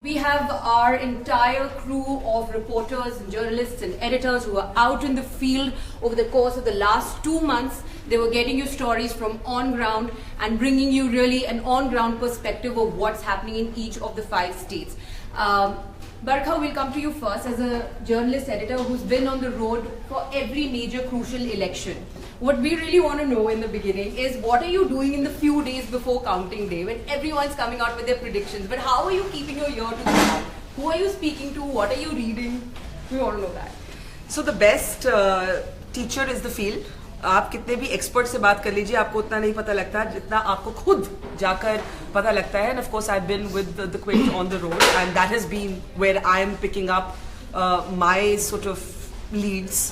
We have our entire crew of reporters, and journalists and editors who are out in the field over the course of the last 2 months. They were getting you stories from on ground and bringing you really an on ground perspective of what's happening in each of the 5 states. Barkha, we'll come to you first as a journalist editor who's been on the road for every major crucial election. What we really want to know in the beginning is what are you doing in the few days before counting day when everyone's coming out with their predictions, but how are you keeping your ear to the ground? Who are you speaking to? What are you reading? We want to know that. So the best teacher is the field. आप कितने भी expert से बात कर लीजिए, आपको उतना नहीं पता लगता जितना आपको खुद जाकर पता लगता है. And of course I've been with the Quint on the road, and that has been where I am picking up my sort of leads.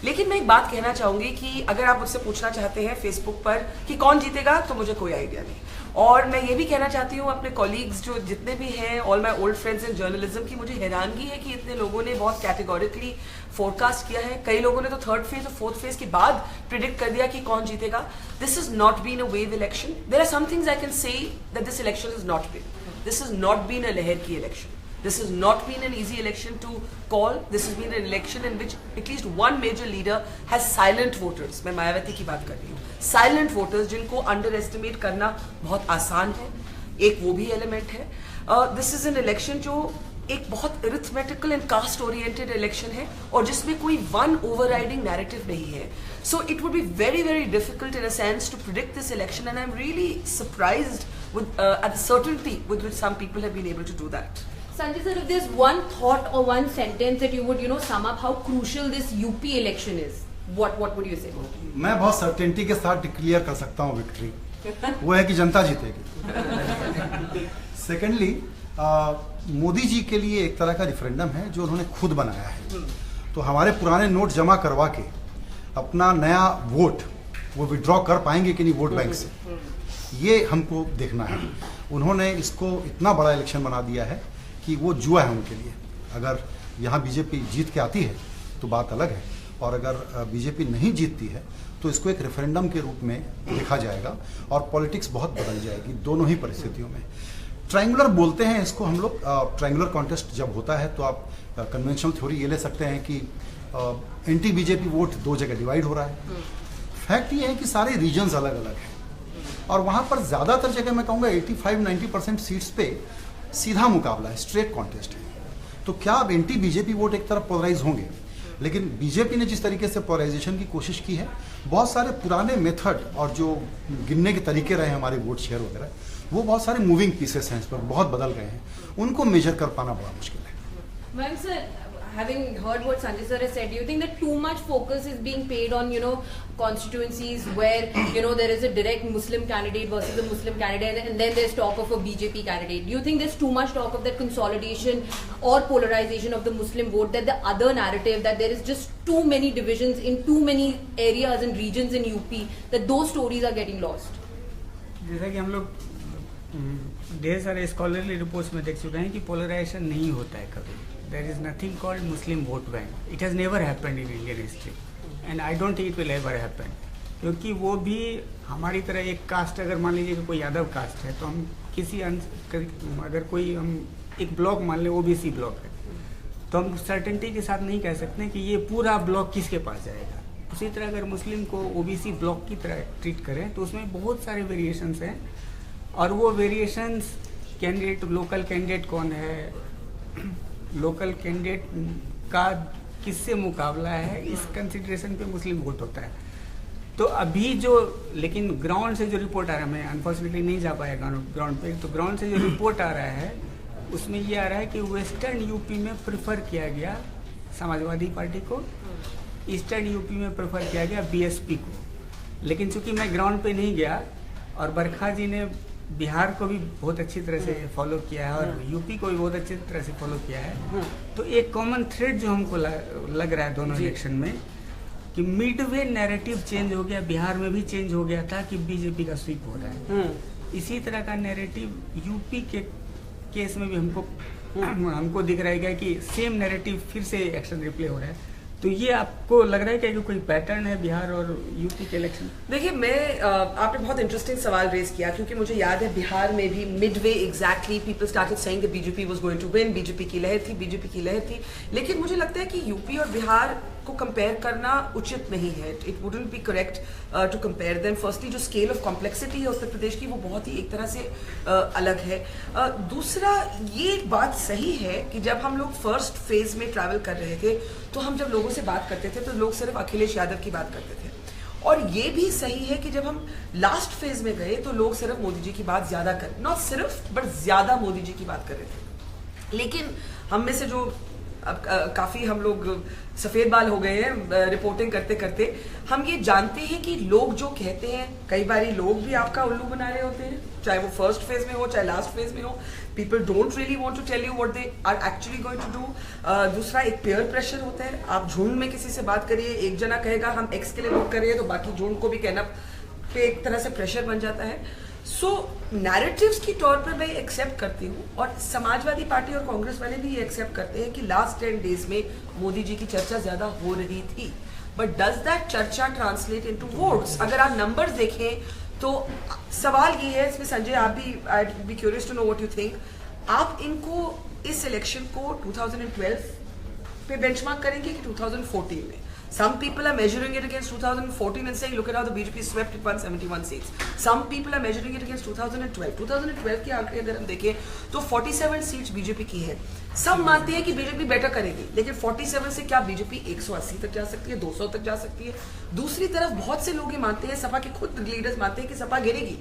लेकिन मैं एक बात कहना चाहूंगी कि अगर आप मुझसे पूछना चाहते हैं फेसबुक पर कि कौन जीतेगा, तो मुझे कोई आइडिया नहीं. और मैं ये भी कहना चाहती हूँ अपने कॉलीग्स जो जितने भी हैं, all my old friends in journalism, की मुझे हैरानगी है कि इतने लोगों ने बहुत कैटेगोरिकली फोरकास्ट किया है. कई लोगों ने तो 3rd फेज और 4th फेज के बाद प्रिडिक्ट कर दिया कि कौन जीतेगा. This is not been a wave election. There are some things I can say that this election is not been. This is not been a लहर की election. This has not been an easy election to call. This has been an election in which at least one major leader has silent voters. मैं मायावती की बात कर रही हूँ. Silent voters जिनको underestimate करना बहुत आसान है. एक वो भी element है. This is an election जो एक बहुत arithmetical and caste oriented election है और जिसमें कोई one overriding narrative नहीं है. So it would be very very difficult in a sense to predict this election, and I'm really surprised with at the certainty with which some people have been able to do that. Sanjay sir, if there's one thought or one sentence that you would, sum up how crucial this UP election is, what would you say? मैं बहुत certainty के साथ declare कर सकता हूँ victory. वो है कि जनता जीतेगी. सेकेंडली, मोदी जी के लिए एक तरह का रेफरेंडम है जो उन्होंने खुद बनाया है. तो हमारे पुराने नोट जमा करवा के अपना नया वोट वो विड्रॉ कर पाएंगे कि नहीं वोट बैंक से, ये हमको देखना है. उन्होंने इसको इतना बड़ा इलेक्शन बना दिया है कि वो जुआ है उनके लिए. अगर यहाँ बीजेपी जीत के आती है तो बात अलग है, और अगर बीजेपी नहीं जीतती है तो इसको एक रेफरेंडम के रूप में देखा जाएगा और पॉलिटिक्स बहुत बदल जाएगी दोनों ही परिस्थितियों में. ट्रायंगुलर बोलते हैं इसको हम लोग. ट्रायंगुलर कॉन्टेस्ट जब होता है तो आप कन्वेंशनल थ्योरी ये ले सकते हैं कि एंटी बीजेपी वोट 2 जगह डिवाइड हो रहा है. फैक्ट ये है कि सारे रीजन्स अलग अलग हैं और वहाँ पर ज़्यादातर जगह मैं कहूँगा 85-90% सीट्स पे सीधा मुकाबला है, स्ट्रेट कॉन्टेस्ट है. तो क्या अब एंटी बीजेपी वोट एक तरफ पोलराइज होंगे, लेकिन बीजेपी ने जिस तरीके से पोलराइजेशन की कोशिश की है, बहुत सारे पुराने मेथड और जो गिनने के तरीके रहे हैं हमारे वोट शेयर वगैरह, वो बहुत सारे मूविंग पीसेस हैं, इस पर बहुत बदल गए हैं. उनको मेजर कर पाना बड़ा मुश्किल है. Well, sir, having heard what Sanjay sir has said, do you think that too much focus is being paid on, constituencies where, there is a direct Muslim candidate versus a Muslim candidate, and then there's talk of a BJP candidate? Do you think there's too much talk of that consolidation or polarization of the Muslim vote, that the other narrative, that there is just too many divisions in too many areas and regions in UP, that those stories are getting lost? जैसा कि हम लोग ढेर सारे scholarly reports में देख चुके हैं कि पोलराइजेशन नहीं होता है कभी. There is nothing called Muslim vote bank. It has never happened in Indian history, and I don't think it will ever happen. क्योंकि वो भी हमारी तरह एक कास्ट, अगर मान लीजिए कि कोई यादव कास्ट है तो हम किसी अगर कोई हम एक ब्लॉक मान लें OBC ब्लॉक है, तो हम सर्टेनिटी के साथ नहीं कह सकते कि ये पूरा ब्लॉक किसके पास जाएगा. उसी तरह अगर मुस्लिम को OBC ब्लॉक की तरह ट्रीट करें तो उसमें बहुत सारे वेरिएशंस हैं, और वो वेरिएशंस कैंडिडेट, लोकल कैंडिडेट कौन है, लोकल कैंडिडेट का किससे मुकाबला है, इस कंसिडरेशन पे मुस्लिम वोट होता है. तो अभी जो, लेकिन ग्राउंड से जो रिपोर्ट आ रहा है, मैं अनफॉर्चुनेटली नहीं जा पाया ग्राउंड पे, तो ग्राउंड से जो रिपोर्ट आ रहा है उसमें ये आ रहा है कि वेस्टर्न यूपी में प्रेफर किया गया समाजवादी पार्टी को, ईस्टर्न यूपी में प्रेफर किया गया BSP को. लेकिन चूंकि मैं ग्राउंड पे नहीं गया और बरखा जी ने बिहार को भी बहुत अच्छी तरह से फॉलो किया है और यूपी को भी बहुत अच्छी तरह से फॉलो किया है, तो एक कॉमन थ्रेड जो हमको लग रहा है दोनों इलेक्शन में, कि मिडवे नैरेटिव चेंज हो गया. बिहार में भी चेंज हो गया था कि बीजेपी का स्वीप हो रहा है. इसी तरह का नैरेटिव यूपी के केस में भी हमको दिख रहा है कि सेम नैरेटिव फिर से एक्शन रिप्ले हो रहा है. तो ये आपको लग रहा है कि कोई पैटर्न है बिहार और यूपी के इलेक्शन? देखिए, मैं आपने बहुत इंटरेस्टिंग सवाल रेज किया, क्योंकि मुझे याद है बिहार में भी midway exactly people started saying that BJP was going to win, BJP की लहर थी। लेकिन मुझे लगता है कि यूपी और बिहार को कंपेयर करना उचित नहीं है। It wouldn't be correct to compare them. Firstly जो स्केल ऑफ कॉम्प्लेक्सिटी है उत्तर प्रदेश की, वो बहुत ही एक तरह से अलग है। दूसरा, ये बात सही है कि जब हम लोग फर्स्ट फेज में ट्रैवल कर रहे थे, तो हम जब लोगों से बात करते थे तो लोग सिर्फ अखिलेश यादव की बात करते थे। और ये भी सही है कि जब हम लास्ट फेज में गए तो लोग सिर्फ मोदी जी की बात ज्यादा कर, नॉट सिर्फ बट ज्यादा मोदी जी की बात कर रहे थे। लेकिन हम में से जो अब काफी हम लोग सफेद बाल हो गए हैं रिपोर्टिंग करते करते, हम ये जानते हैं कि लोग जो कहते हैं, कई बारी लोग भी आपका उल्लू बना रहे होते हैं, चाहे वो फर्स्ट फेज में हो चाहे लास्ट फेज में हो। People don't really want to tell you what they are actually going to do. दूसरा, एक पेयर प्रेशर होता है। आप झुंड में किसी से बात करिए, एक जना कहेगा हम एक्स के लिए वोट कर रहे हैं, तो बाकी झुंड को भी कहना पे एक तरह से प्रेशर बन जाता है। सो नैरेटिव्स की तौर पर मैं एक्सेप्ट करती हूँ, और समाजवादी पार्टी और कांग्रेस वाले भी ये एक्सेप्ट करते हैं कि लास्ट 10 डेज में मोदी जी की चर्चा ज्यादा हो रही थी। बट डज दैट चर्चा ट्रांसलेट इनटू वोट्स? अगर आप नंबर्स देखें तो सवाल ये है, इसमें संजय आप भी, I be curious to know what you think, आप इनको इस इलेक्शन को 2012 पे बेंचमार्क करेंगे कि 2014 में? Some people are measuring it against 2014 and saying, look at how the BJP swept 171 seats. Some people are measuring it against 2012. 2012 के आंकड़े अगर हम देखें तो 47 सीट्स बीजेपी की है। सब मानते हैं कि बीजेपी बेटर करेगी, लेकिन 47 से क्या बीजेपी 180 तक जा सकती है, 200 तक जा सकती है? दूसरी तरफ बहुत से लोग ये मानते हैं, सपा के खुद लीडर्स मानते हैं कि सपा गिरेगी।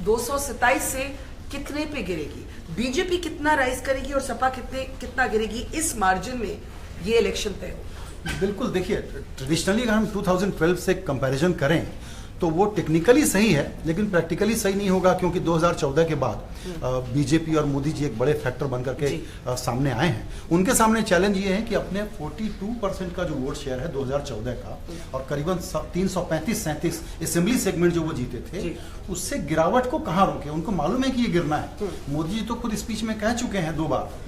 227 से कितने पे गिरेगी? बीजेपी कितना राइज करेगी और सपा कितना गिरेगी? इस मार्जिन में ये इलेक्शन तय होगा। बिल्कुल, देखिए ट्रेडिशनली अगर हम 2012 से कंपैरिजन करें तो वो टेक्निकली सही है, लेकिन प्रैक्टिकली सही नहीं होगा, क्योंकि 2014 के बाद बीजेपी और मोदी जी एक बड़े फैक्टर बनकर के सामने आए हैं। उनके सामने चैलेंज ये है कि अपने 42% का जो वोट शेयर है 2014 का, और करीबन 335-37 असेंबली सेगमेंट जो वो जीते थे, उससे गिरावट को कहाँ रोके? उनको मालूम है कि ये गिरना है। मोदी जी तो खुद स्पीच में कह चुके हैं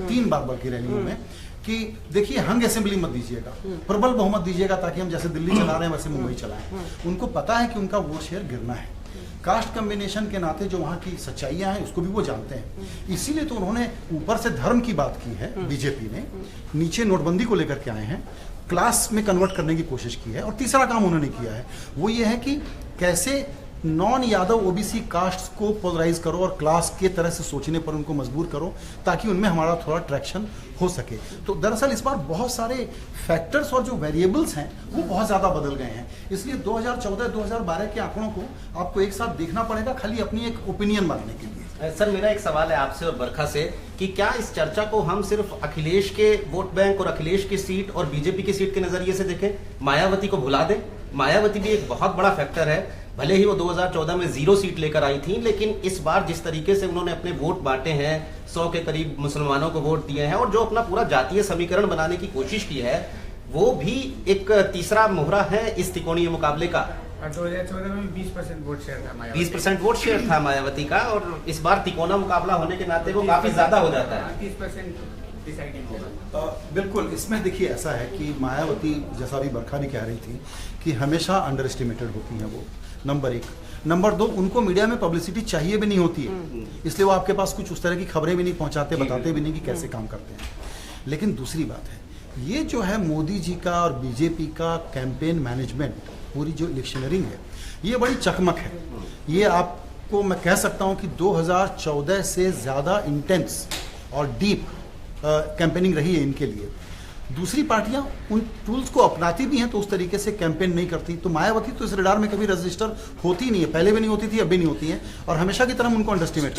3 बार बल्कि रैलियों में कि देखिए हंग असेंबली मत दीजिएगा, प्रबल बहुमत दीजिएगा, ताकि हम जैसे दिल्ली चला रहे हैं वैसे मुंबई चलाएं। उनको पता है कि उनका वोट शेयर गिरना है। कास्ट कम्बिनेशन के नाते जो वहाँ की सच्चाइयाँ हैं उसको भी वो जानते हैं, इसीलिए तो उन्होंने ऊपर से धर्म की बात की है बीजेपी ने, नीचे नोटबंदी को लेकर के आए हैं, क्लास में कन्वर्ट करने की कोशिश की है। और तीसरा काम उन्होंने किया है वो ये है कि कैसे नॉन यादव ओबीसी कास्ट को पोलराइज करो और क्लास के तरह से सोचने पर उनको मजबूर करो, ताकि उनमें हमारा थोड़ा ट्रैक्शन हो सके। तो दरअसल इस बार बहुत सारे फैक्टर्स और जो वेरिएबल्स हैं वो बहुत ज़्यादा बदल गए हैं, इसलिए 2014-2012 के आंकड़ों को आपको एक साथ देखना पड़ेगा, खाली अपनी एक ओपिनियन बनाने के लिए। सर, मेरा एक सवाल है आपसे और बरखा से कि क्या इस चर्चा को हम सिर्फ अखिलेश के वोट बैंक और अखिलेश की सीट और बीजेपी की सीट के नजरिए से देखें, मायावती को भुला दें? मायावती भी एक बहुत बड़ा फैक्टर है, भले ही वो 2014 में 0 सीट लेकर आई थी, लेकिन इस बार जिस तरीके से उन्होंने अपने वोट बांटे हैं, 100 के करीब मुसलमानों को वोट दिए हैं, और जो अपना पूरा जातीय समीकरण बनाने की कोशिश की है, वो भी एक तीसरा मोहरा है इस त्रिकोणीय मुकाबले का। 2014 में 20% वोट शेयर था मायावती, 20% वोट शेयर था मायावती का, और इस बार तिकोना मुकाबला होने के नाते वो काफी ज्यादा हो जाता है। 30% डिसाइडिंग होगा। बिल्कुल, इसमें देखिए ऐसा है कि मायावती, जैसा भी बरखा भी कह रही थी, कि हमेशा अंडर एस्टिमेटेड होती हैं वो, नंबर 1। नंबर 2, उनको मीडिया में पब्लिसिटी चाहिए भी नहीं होती है, इसलिए वो आपके पास कुछ उस तरह की खबरें भी नहीं पहुंचाते, बताते भी नहीं कि कैसे काम करते हैं। लेकिन दूसरी बात है, ये जो है मोदी जी का और बीजेपी का कैंपेन मैनेजमेंट, पूरी जो इलेक्शनरिंग है, ये बड़ी चकमक है। ये आपको मैं कह सकता हूँ कि 2014 से ज़्यादा इंटेंस और डीप कैंपेनिंग रही है इनके लिए। दूसरी पार्टियां उन टूल्स को अपनाती भी हैं तो उस तरीके से कैंपेन नहीं करती। तो मायावती तो इस रडार में कभी रजिस्टर होती नहीं है, पहले भी नहीं होती थी, अब भी नहीं होती है, और हमेशा की तरह उनको अंडरस्टिमेट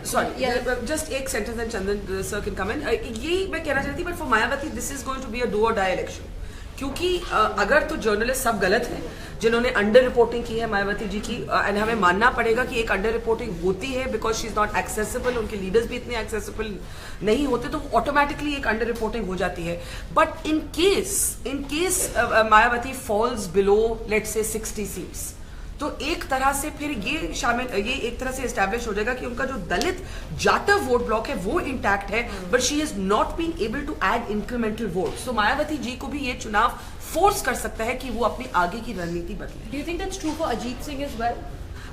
सॉरी, जस्ट एक sentence and Chandan sir can comment. ये मैं कहना चाहती, but for Mayawati this is going to be a do or die election, क्योंकि अगर तो जर्नलिस्ट सब गलत हैं जिन्होंने अंडर रिपोर्टिंग की है मायावती जी की, एंड हमें मानना पड़ेगा कि एक अंडर रिपोर्टिंग होती है because she is not accessible, उनके लीडर्स भी इतने एक्सेसिबल नहीं होते, तो ऑटोमेटिकली एक अंडर रिपोर्टिंग हो जाती है। But in case Mayawati falls below let's say 60 seats, तो एक तरह से फिर ये एक तरह से एस्टैब्लिश हो जाएगा कि उनका जो दलित जाटव वोट ब्लॉक है वो इंटैक्ट है, but she is not been able to add incremental vote. So Mayawati ji को भी ये चुनाव फोर्स कर सकता है कि वो अपनी आगे की रणनीति बदले. Do you think that's true for Ajit Singh as well?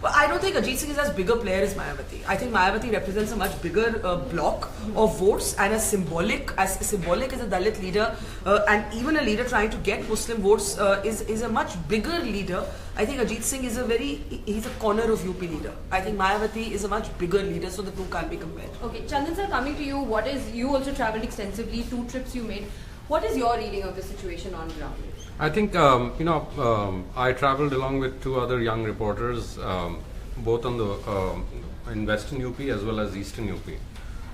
Well, I don't think Ajit Singh is as big a player as Mayawati. I think Mayawati represents a much bigger block of votes and as symbolic as a Dalit leader and even a leader trying to get Muslim votes is a much bigger leader. I think Ajit Singh is he's a corner of UP leader. I think Mayawati is a much bigger leader, so the two can't be compared. Okay, Chandan sir, coming to you, you also travelled extensively, 2 trips you made. What is your reading of the situation on ground? I think, I travelled along with 2 other young reporters, both on in Western UP as well as Eastern UP.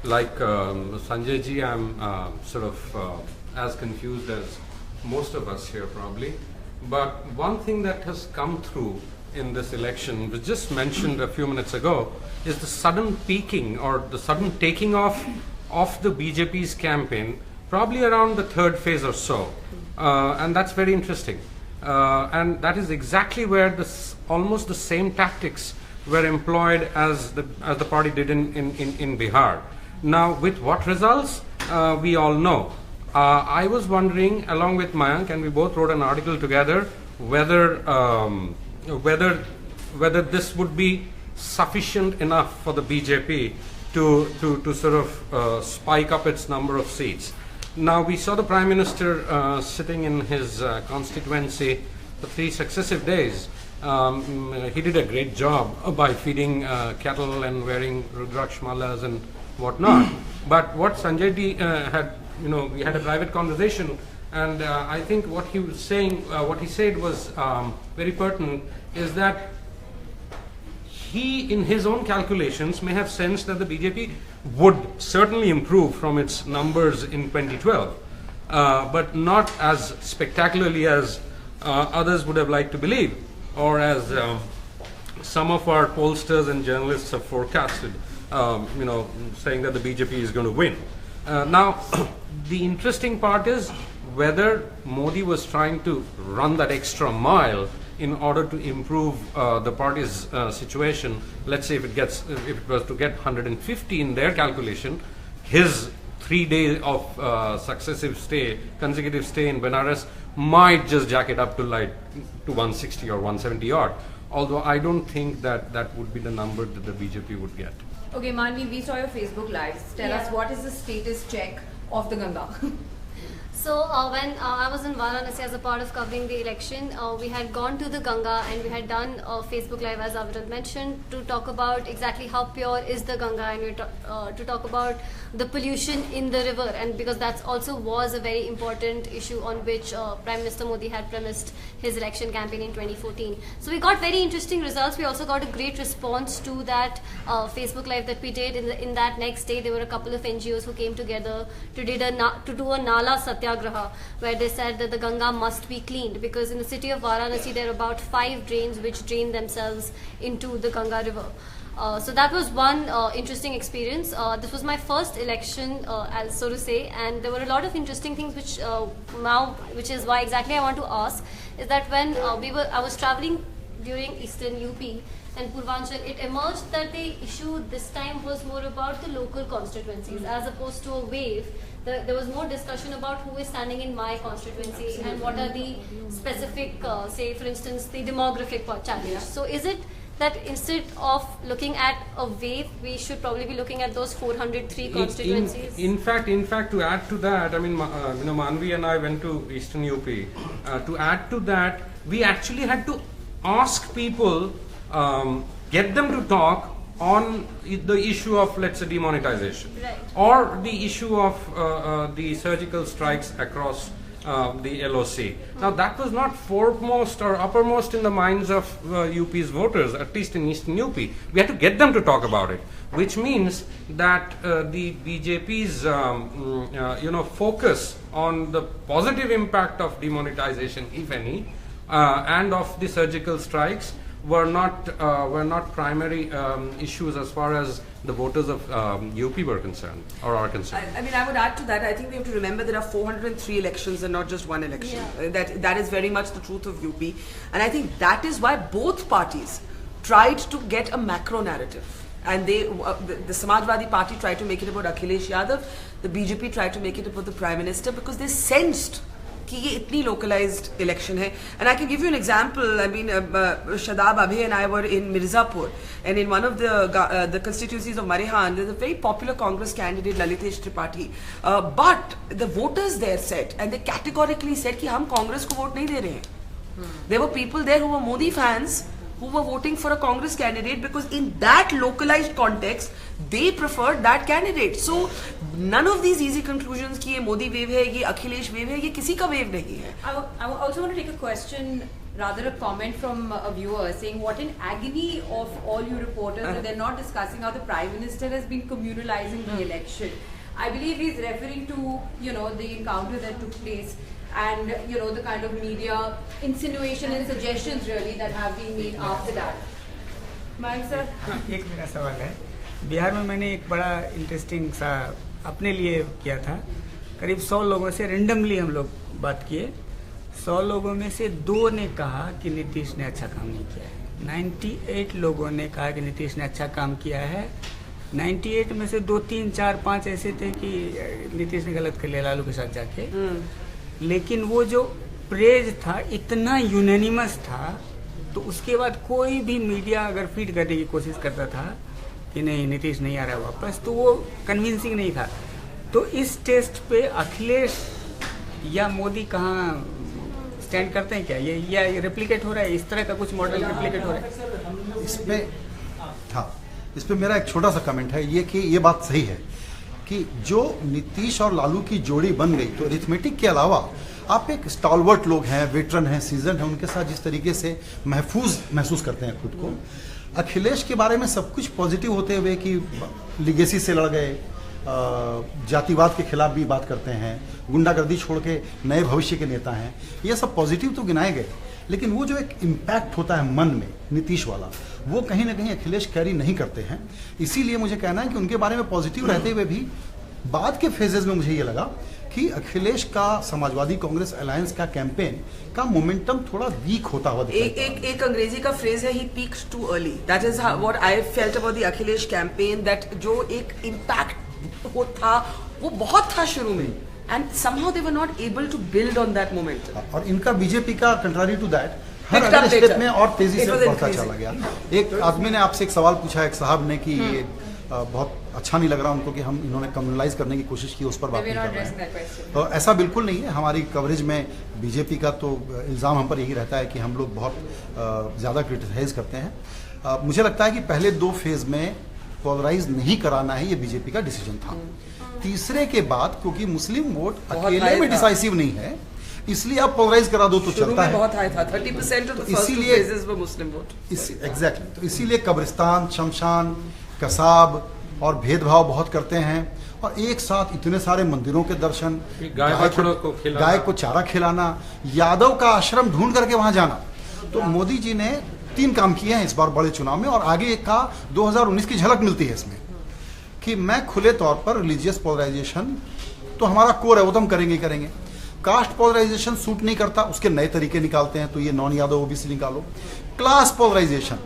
Like Sanjay ji, I'm sort of as confused as most of us here probably. But one thing that has come through in this election, was just mentioned a few minutes ago, is the sudden peaking or the sudden taking off of the BJP's campaign, probably around the 3rd phase or so. And that's very interesting. And that is exactly where almost the same tactics were employed as the party did in Bihar. Now, with what results, we all know. I was wondering, along with Mayank, and we both wrote an article together, whether this would be sufficient enough for the BJP to sort of spike up its number of seats. Now, we saw the Prime Minister sitting in his constituency for 3 successive days. He did a great job by feeding cattle and wearing Rudraksh malas and whatnot. But what Sanjay ji had, we had a private conversation, and I think what he was saying, what he said was very pertinent, is that he, in his own calculations, may have sensed that the BJP would certainly improve from its numbers in 2012, but not as spectacularly as others would have liked to believe, or as some of our pollsters and journalists have forecasted, saying that the BJP is going to win. Now, the interesting part is whether Modi was trying to run that extra mile in order to improve the party's situation. Let's say if it was to get 150 in their calculation, his 3 days of consecutive stay in Benares might just jack it up to 160 or 170 odd. Although I don't think that would be the number that the BJP would get. Okay, Manvi, we saw your Facebook lives. Tell us, what is the status check of the Ganga? So when I was in Varanasi as a part of covering the election, we had gone to the Ganga and we had done a Facebook Live, as Aviral mentioned, to talk about exactly how pure is the Ganga, and to talk about the pollution in the river, and because that also was a very important issue on which Prime Minister Modi had premised his election campaign in 2014. So we got very interesting results. We also got a great response to that Facebook Live that we did. In that next day, there were a couple of NGOs who came together to do a Nala Satyagraha, where they said that the Ganga must be cleaned, because in the city of Varanasi there are about 5 drains which drain themselves into the Ganga river. So that was one interesting experience. This was my first election, as so to say, and there were a lot of interesting things which is why exactly I want to ask, is that when I was traveling during Eastern UP and Purvanchal, it emerged that the issue this time was more about the local constituencies as opposed to a wave. There was more discussion about who is standing in my constituency and what are the specific, say for instance, the demographic challenges. So is it that instead of looking at a wave, we should probably be looking at those 403 constituencies? In fact, to add to that, I mean, Manvi and I went to Eastern UP. To add to that, we actually had to ask people, get them to talk on the issue of, let's say, demonetization, right, or the issue of the surgical strikes across the LOC. Now, that was not foremost or uppermost in the minds of UP's voters, at least in Eastern UP. We had to get them to talk about it, which means that the BJP's focus on the positive impact of demonetization, if any, and of the surgical strikes were not primary issues as far as the voters of UP were concerned or are concerned. I mean, I would add to that. I think we have to remember there are 403 elections and not just one election. That is very much the truth of UP, and I think that is why both parties tried to get a macro narrative. And the Samajwadi Party tried to make it about Akhilesh Yadav. The BJP tried to make it about the Prime Minister because they sensed कि ये इतनी localized election है. And I can give you an example. I mean, Shadab Abhay and I were in Mirzapur, and in one of the constituencies of Marehan, there's a very popular Congress candidate, Lalitesh Tripathi. But the voters there said, and they categorically said कि हम कांग्रेस को vote नहीं दे रहे हैं. There were people there who were Modi fans who were voting for a Congress candidate because in that localized context they preferred that candidate. So none of these easy conclusions कि ये Modi wave है, ये Akhilesh wave है, ये किसी का wave नहीं है. I also want to take a question, rather a comment from a viewer saying what an agony of all you reporters that they're not discussing how the Prime Minister has been communalizing the election. I believe he's referring to, you know, the encounter that took place and, you know, the kind of media insinuation and suggestions really that have been made after that. Mayank sir? एक मेरा सवाल है. बिहार में मैंने एक बड़ा interesting सा अपने लिए किया था. करीब 100 लोगों से रेंडमली हम लोग बात किए. 100 लोगों में से 2 ने कहा कि नीतीश ने अच्छा काम नहीं किया है. 98 लोगों ने कहा कि नीतीश ने अच्छा काम किया है. 98 में से 2, 3, 4, 5 ऐसे थे कि नीतीश ने गलत कर लिया लालू के साथ जाके. लेकिन वो जो प्रेज था इतना यूनानिमस था, तो उसके बाद कोई भी मीडिया अगर फीड करने की कोशिश करता था कि नहीं नीतीश नहीं आ रहा वापस, तो वो कन्विंसिंग नहीं था. तो इस टेस्ट पे अखिलेश या मोदी कहाँ स्टैंड करते हैं? क्या ये रेप्लिकेट हो रहा है? इस तरह का कुछ मॉडल रेप्लिकेट हो रहा है? इस पे मेरा एक छोटा सा कमेंट है ये कि ये बात सही है कि जो नीतीश और लालू की जोड़ी बन गई, तो अरिथमेटिक के अलावा आप एक स्टॉलवर्ट लोग हैं, वेटरन हैं, सीजन हैं, उनके साथ जिस तरीके से महफूज महसूस करते हैं खुद को. अखिलेश के बारे में सब कुछ पॉजिटिव होते हुए कि लिगेसी से लड़ गए, जातिवाद के खिलाफ भी बात करते हैं, गुंडागर्दी छोड़ के नए भविष्य के नेता हैं, ये सब पॉजिटिव तो गिनाए गए. लेकिन वो जो एक इम्पैक्ट होता है मन में नीतीश वाला, वो कहीं ना कहीं अखिलेश कैरी नहीं करते हैं. इसीलिए मुझे कहना है कि उनके बारे में पॉजिटिव रहते हुए भी बाद के फेजेस में मुझे ये लगा कि अखिलेश का समाजवादी कांग्रेस अलायंस का कैंपेन का मोमेंटम थोड़ा वीक होता हुआ दिखता है. एक अंग्रेजी का फ्रेज है, he peaked too early. That is what I felt about the Akhilesh campaign, that जो एक इम्पैक्ट वो था वो बहुत था शुरू में, and somehow they were not able to build on that momentum. और इनका बीजेपी का कंट्रारी टू दैट हर अगले स्टेप में और तेजी से बढ़ता चला गया. एक आदमी ने आपसे एक सवाल पूछा, एक साहब ने, कि बहुत अच्छा नहीं लग रहा उनको कि हम इन्होंने कम्युनलाइज करने की कोशिश की, उस पर बात नहीं कर रहे हैं. तो ऐसा बिल्कुल नहीं है. हमारी कवरेज में बीजेपी का तो इल्ज़ाम हम पर यही रहता है कि हम लोग बहुत ज़्यादा क्रिटिसाइज करते हैं. मुझे लगता है कि पहले 2 फेज में पोलराइज नहीं कराना है, ये बीजेपी का डिसीजन था. तीसरे के बाद क्योंकि मुस्लिम वोट अकेले में डिसाइसिव नहीं है, इसलिए आप पोलराइज करा दो तो चलता है. बहुत हाई था, 30% of the first 2 phases were Muslim vote. Exactly. तो इसीलिए कब्रिस्तान, शमशान, कसाब और भेदभाव बहुत करते हैं, और एक साथ इतने सारे मंदिरों के दर्शन, गाय को चारा खिलाना, यादव का आश्रम ढूंढ करके वहां जाना. तो मोदी जी ने 3 काम किए हैं इस बार बड़े चुनाव में, और आगे का 2019 की झलक मिलती है इसमें कि मैं खुले तौर पर रिलीजियस पोलराइजेशन तो हमारा कोर है, वो तो हम करेंगे ही करेंगे. कास्ट पोलराइजेशन सूट नहीं करता, उसके नए तरीके निकालते हैं. तो ये नॉन यादव ओबीसी निकालो. क्लास पोलराइजेशन,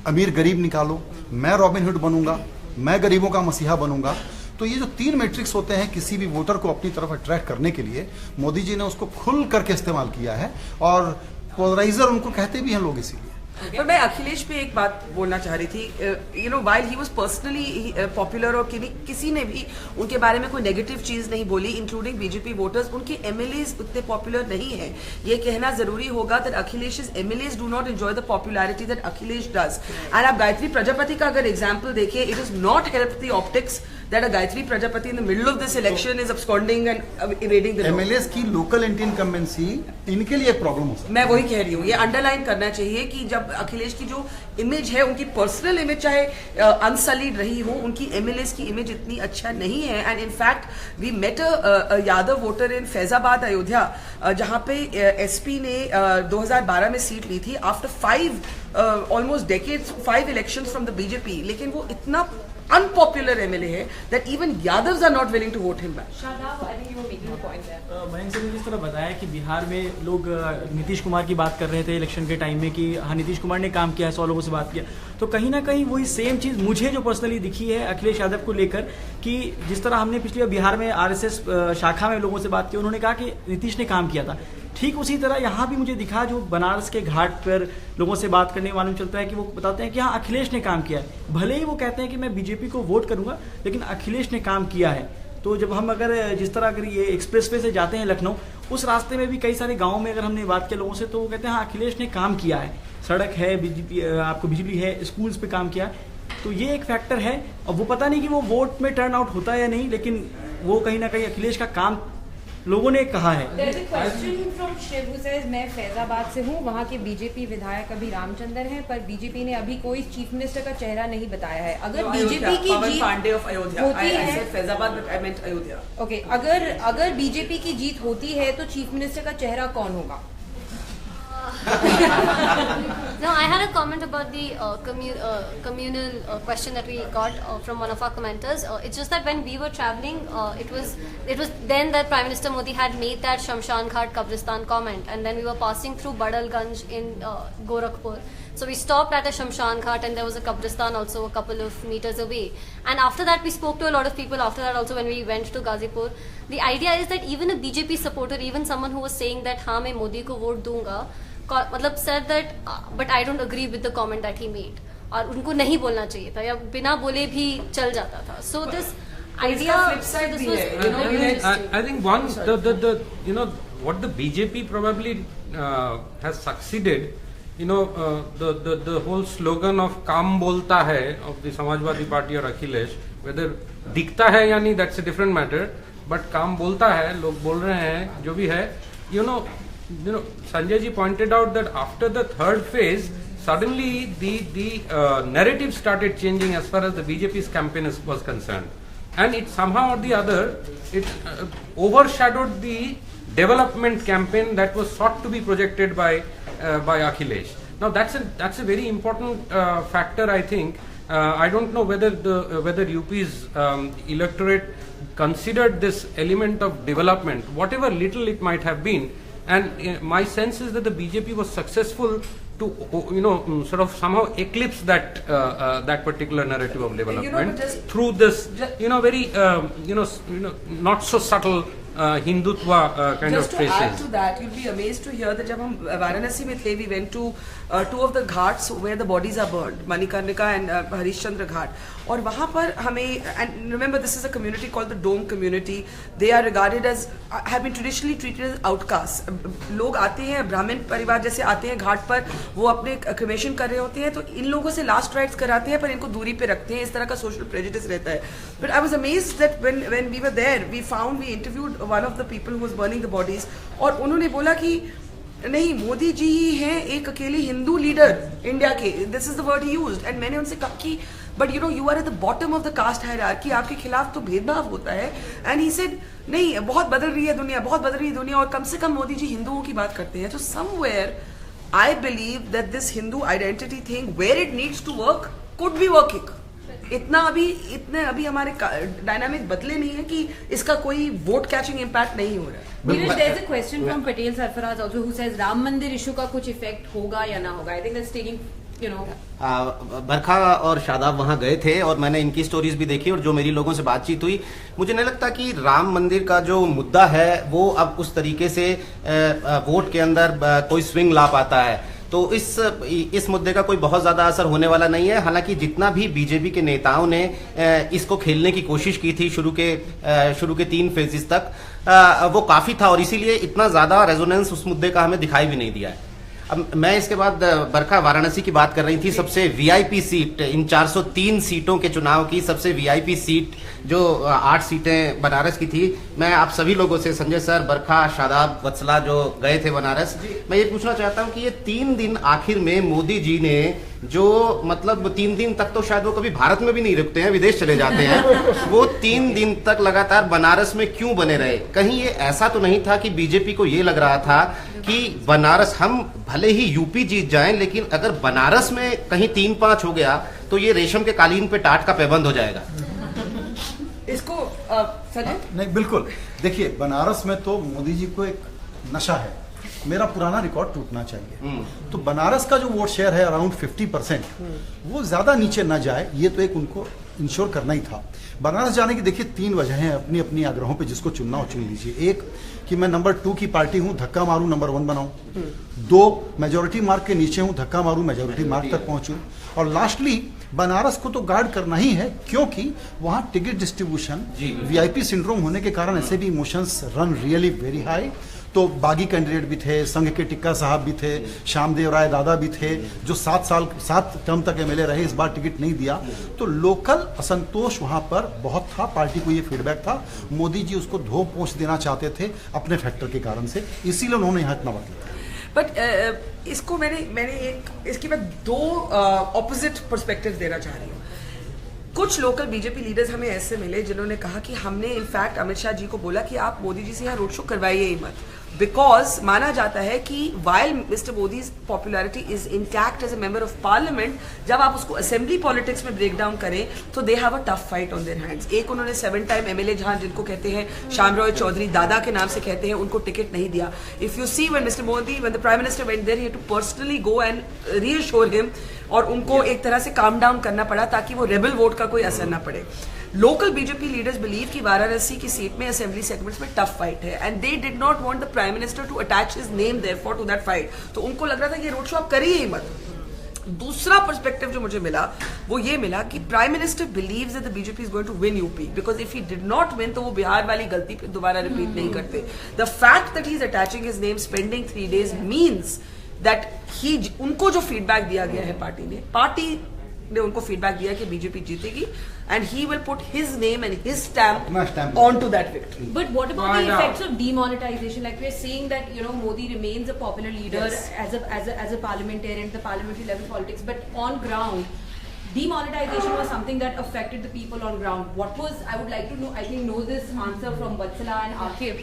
अमीर गरीब निकालो, मैं रॉबिन हुड बनूंगा, मैं गरीबों का मसीहा बनूंगा. तो ये जो 3 मैट्रिक्स होते हैं किसी भी वोटर को अपनी तरफ अट्रैक्ट करने के लिए, मोदी जी ने उसको खुल करके इस्तेमाल किया है, और पोलराइजर उनको कहते भी हैं लोग इसीलिए. पर मैं अखिलेश पे एक बात बोलना चाह रही थी. You know, while he was personally popular, और किसी ने भी उनके बारे में कोई नेगेटिव चीज नहीं बोली, इंक्लूडिंग बीजेपी वोटर्स. उनके एमएलएज उतने पॉपुलर नहीं है. ये कहना जरूरी होगा that Akhilesh's MLAs do not enjoy the popularity that Akhilesh does. And आप गायत्री प्रजापति का अगर एग्जाम्पल देखिए, it is not help the optics that a Gayatri Prajapati in the middle of this election is absconding and evading the law. MLAs की local anti incumbency इनके लिए एक problem हो सकती है। मैं वही कह रही हूँ, ये अंडरलाइन करना चाहिए कि जब अखिलेश की जो इमेज है, उनकी पर्सनल इमेज चाहे अनसलीड रही हो, उनकी एमएलएस की इमेज इतनी अच्छा नहीं है। And in fact we met a Yadav voter in Faizabad Ayodhya, जहाँ पे एसपी ने 2012 में सीट ली थी after 5 almost decades, 5 elections from the BJP, लेकिन वो इतना unpopular MLA है that even Yadavs are not willing to vote him back. Shadab, I think you were making a point there. Mayank sir ने जिस तरह बताया कि बिहार में लोग नीतीश कुमार की बात कर रहे थे इलेक्शन के टाइम में कि हाँ नीतीश कुमार ने काम किया है, 100 लोगों से बात किया, तो कहीं ना कहीं वही सेम चीज़ मुझे जो पर्सनली दिखी है अखिलेश यादव को लेकर कि जिस तरह हमने पिछली बार बिहार में आरएसएस शाखा में लोगों से बात की, उन्होंने कहा कि नीतीश ने काम किया था, ठीक उसी तरह यहाँ भी मुझे दिखा जो बनारस के घाट पर लोगों से बात करने मालूम चलता है कि वो बताते हैं कि हाँ अखिलेश ने काम किया है। भले ही वो कहते हैं कि मैं बीजेपी को वोट करूंगा, लेकिन अखिलेश ने काम किया है। तो जब हम अगर जिस तरह अगर ये एक्सप्रेसवे से जाते हैं लखनऊ, उस रास्ते में भी कई सारे गाँव में अगर हमने बात किया लोगों से, तो वो कहते हैं हाँ अखिलेश ने काम किया है, सड़क है, आपको बिजली है, स्कूल्स पे काम किया है। तो ये एक फैक्टर है। अब वो पता नहीं कि वो वोट में टर्न आउट होता है या नहीं, लेकिन वो कहीं ना कहीं अखिलेश का काम लोगों ने कहा है। There is a question from Shiv who says, मैं फैजाबाद से हूँ, वहाँ के बीजेपी विधायक अभी रामचंद्र हैं, पर बीजेपी ने अभी कोई चीफ मिनिस्टर का चेहरा नहीं बताया है। अगर बीजेपी की जीत होती है, Faizabad but I meant Ayodhya. Okay, अगर बीजेपी की जीत होती है तो चीफ मिनिस्टर का चेहरा कौन होगा? No, I had a comment about the communal question that we got from one of our commenters. It's just that when we were traveling, it was then that Prime Minister Modi had made that Shamshan Ghat Kabristan comment, and then we were passing through Badalganj in Gorakhpur. So we stopped at a Shamshan Ghat, and there was a Kabristan also a couple of meters away. And after that, we spoke to a lot of people. After that, also when we went to Ghazipur, the idea is that even a BJP supporter, even someone who was saying that हाँ मैं मोदी को vote दूंगा, मतलब said that but I don't agree with the comment that he made, और उनको नहीं बोलना चाहिए था या बिना बोले भी चल जाता था. So this idea, this was I think one the you know what the BJP probably has succeeded. You know the whole slogan of काम बोलता है of the Samajwadi Party or Akhilesh, whether दिखता है या नहीं that's a different matter, but काम बोलता है, लोग बोल रहे हैं जो भी है. You know Sanjay ji pointed out that after the third phase, suddenly the narrative started changing as far as the BJP's campaign was concerned, and it somehow or the other it overshadowed the development campaign that was sought to be projected by Akhilesh. Now that's a very important factor, I think. I don't know whether UP's electorate considered this element of development, whatever little it might have been. And my sense is that the BJP was successful to sort of somehow eclipse that particular narrative of development through this very not so subtle Hindutva kind of phrases. Just to add to that, you'll be amazed to hear that जब हम वाराणसी में थे, we went to two of the ghats where the bodies are burned, Manikarnika and Harishchandra Ghat. और वहाँ पर हमें, and remember this is a community called the Dome community. They are regarded as, have been traditionally treated as outcasts. लोग आते हैं, ब्राह्मण परिवार जैसे आते हैं घाट पर, वो अपने cremation कर रहे होते हैं, तो इन लोगों से last rites कराते हैं, पर इनको दूरी पे रखते हैं. इस तरह का social prejudice रहता है. But I was amazed that when we were there, we interviewed one of the people who was burning the bodies, और उन्होंने बोला कि नहीं, मोदी जी ही हैं एक अकेले हिंदू लीडर इंडिया के. This is the word he used. एंड मैंने उनसे कहा कि but you are at the bottom of the caste hierarchy, आपके खिलाफ तो भेदभाव होता है. एंड ही सेड नहीं, बहुत बदल रही है दुनिया, बहुत बदल रही है दुनिया, और कम से कम मोदी जी हिंदुओं की बात करते हैं. तो somewhere I believe that this Hindu identity thing where it needs to work could be working. इतने अभी हमारे डायनामिक बदले नहीं है कि इसका कोई वोट कैचिंग इम्पैक्ट नहीं हो रहा है. Neeraj, there's a question from Patel Sarfaraz also who says Ram मंदिर इशू का कुछ इफेक्ट होगा या ना होगा. I think that's taking बरखा और शादाब वहाँ गए थे और मैंने इनकी स्टोरीज भी देखी और जो मेरी लोगों से बातचीत हुई, मुझे नहीं लगता कि राम मंदिर का जो मुद्दा है वो अब उस तरीके से वोट के अंदर कोई स्विंग ला पाता है. तो इस मुद्दे का कोई बहुत ज्यादा असर होने वाला नहीं है. हालांकि जितना भी बीजेपी के नेताओं ने इसको खेलने की कोशिश की थी शुरू के 3 फेजेस तक, वो काफी था और इसीलिए इतना ज्यादा रेजोनेंस उस मुद्दे का हमें दिखाई भी नहीं दिया है. अब मैं इसके बाद बरखा वाराणसी की बात कर रही थी, सबसे वीआईपी सीट इन 403 सीटों के चुनाव की सबसे वीआईपी सीट जो 8 सीटें बनारस की थी। मैं आप सभी लोगों से, संजय सर, बरखा, शादाब, वत्सला जो गए थे बनारस, मैं ये पूछना चाहता हूँ कि ये 3 दिन आखिर में मोदी जी ने जो मतलब 3 दिन तक तो शायद वो कभी भारत में भी नहीं रुकते हैं, विदेश चले जाते हैं, वो 3 दिन तक लगातार बनारस में क्यों बने रहे? कहीं ये ऐसा तो नहीं था कि बीजेपी को ये लग रहा था कि बनारस, हम भले ही यूपी जीत जाएं लेकिन अगर बनारस में कहीं 3-5 हो गया तो ये रेशम के कालीन पे टाट का पैबंद हो जाएगा? इसको संजय? नहीं, बिल्कुल। देखिए, बनारस में तो मोदी जी को एक नशा है, मेरा पुराना रिकॉर्ड टूटना चाहिए। तो बनारस का जो वोट शेयर है अराउंड 50%, वो ज्यादा नीचे ना जाए, ये तो एक उनको इंश्योर करना ही था। बनारस जाने की देखिए 3 वजह हैं, अपनी अपनी आग्रहों पे जिसको चुनना हो चुन लीजिए। एक कि मैं नंबर 2 की पार्टी हूं, धक्का मारूं नंबर 1 बनाऊं। 2, मेजोरिटी मार्क के नीचे हूं, धक्का मारूं मेजोरिटी मार्क तक पहुंचूं। और लास्टली, बनारस को तो गार्ड करना ही है, क्योंकि वहां टिकट डिस्ट्रीब्यूशन, वीआईपी सिंड्रोम होने के कारण ऐसे भी emotions run really very high. तो बागी कैंडिडेट भी थे, संघ के टिक्का साहब भी थे, श्यामदेव राय दादा भी थे, जो 7 टर्म तक एमएलए रहे, इस बार टिकट नहीं दिया। तो लोकल असंतोष वहां पर बहुत था, पार्टी को ये फीडबैक था। मोदी जी उसको धो पोंछ देना चाहते थे अपने फैक्टर के कारण से, इसीलिए उन्होंने यहाँ इतना वक्त लिया। बट इसको मैंने इसके बाद 2 ऑपोजिट पर्सपेक्टिव देना चाह रही हूँ। कुछ लोकल बीजेपी लीडर्स हमें ऐसे मिले जिन्होंने कहा कि हमने इनफैक्ट अमित शाह जी को बोला कि आप मोदी जी से यहाँ रोड शो करवाइए ही मत, बिकॉज माना जाता है कि while mister Modi's popularity is intact as a member of parliament, जब आप उसको असेंबली पॉलिटिक्स में ब्रेक डाउन करें तो they have a tough fight on their hands. एक उन्होंने 7 टाइम एमएलए जहां जिनको कहते हैं श्यामराव चौधरी दादा के नाम से कहते हैं, उनको टिकट नहीं दिया। If you see when mister Modi, when the prime minister went there, he had to personally go and reassure him, और उनको एक तरह से काम डाउन करना पड़ा ताकि वो रेबल वोट का कोई असर ना पड़े। लोकल बीजेपी लीडर्स बिलीव कि वाराणसी की सीट में असेंबली सेगमेंट्स में टफ फाइट है, and they did not want the prime minister to attach his name therefore to that fight. तो उनको लग रहा था कि रोड शो आप करिए ही मत। दूसरा पर्सपेक्टिव जो मुझे मिला वो ये मिला कि prime minister believes that the BJP is going to win UP, because if he did not win तो वो बिहार वाली गलती पे दोबारा रिपीट नहीं करते। The fact that he is attaching his name, spending 3 days means that उनको जो फीडबैक दिया गया है पार्टी ने उनको फीडबैक दिया कि बीजेपी जीतेगी, and he will put his name and his stamp onto that victory. But what about the effects of demonetization? Like we're saying that, you know, Modi remains a popular leader as a parliamentarian at the parliamentary level politics, but on ground, demonetization was something that affected the people on ground. What was, I would like to know this answer from Vatsala and Akib.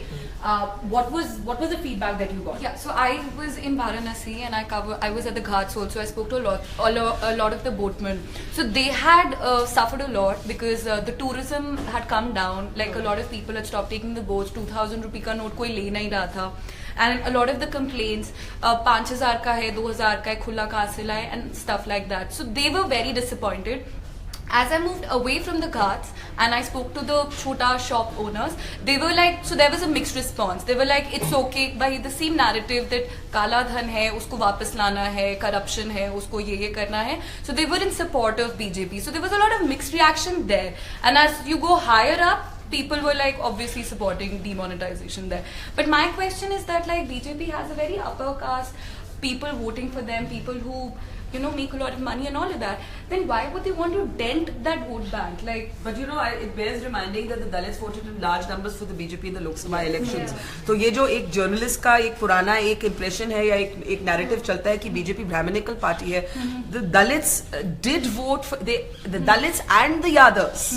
What was the feedback that you got? Yeah, so I was in Varanasi and I was at the Ghats also. I spoke to a lot of the boatmen. So they had suffered a lot because the tourism had come down. Like a lot of people had stopped taking the boats. 2,000 rupee का note कोई ले नहीं रहा था. And a lot of the complaints, 5,000 का है, 2,000 का है, खुला कहाँ से लाए, and stuff like that. So they were very disappointed. As I moved away from the Ghats and I spoke to the chota shop owners, they were like, so there was a mixed response. They were like, it's okay, by the same narrative that काला धन है, उसको वापस लाना है, corruption है, उसको ये करना है. So they were in support of BJP. So there was a lot of mixed reaction there. And as you go higher up, people were like obviously supporting demonetization there. But my question is that like BJP has a very upper caste people voting for them, people who, you know, make a lot of money and all of that. Then why would they want to dent that vote bank? Like, but you know, it bears reminding that the Dalits voted in large numbers for the BJP in the Lok Sabha elections. तो ये जो एक journalist का एक पुराना एक impression है या एक नैरेटिव चलता है कि बीजेपी ब्राह्मणिकल पार्टी है, the Dalits did vote for the Dalits and the Yadavs.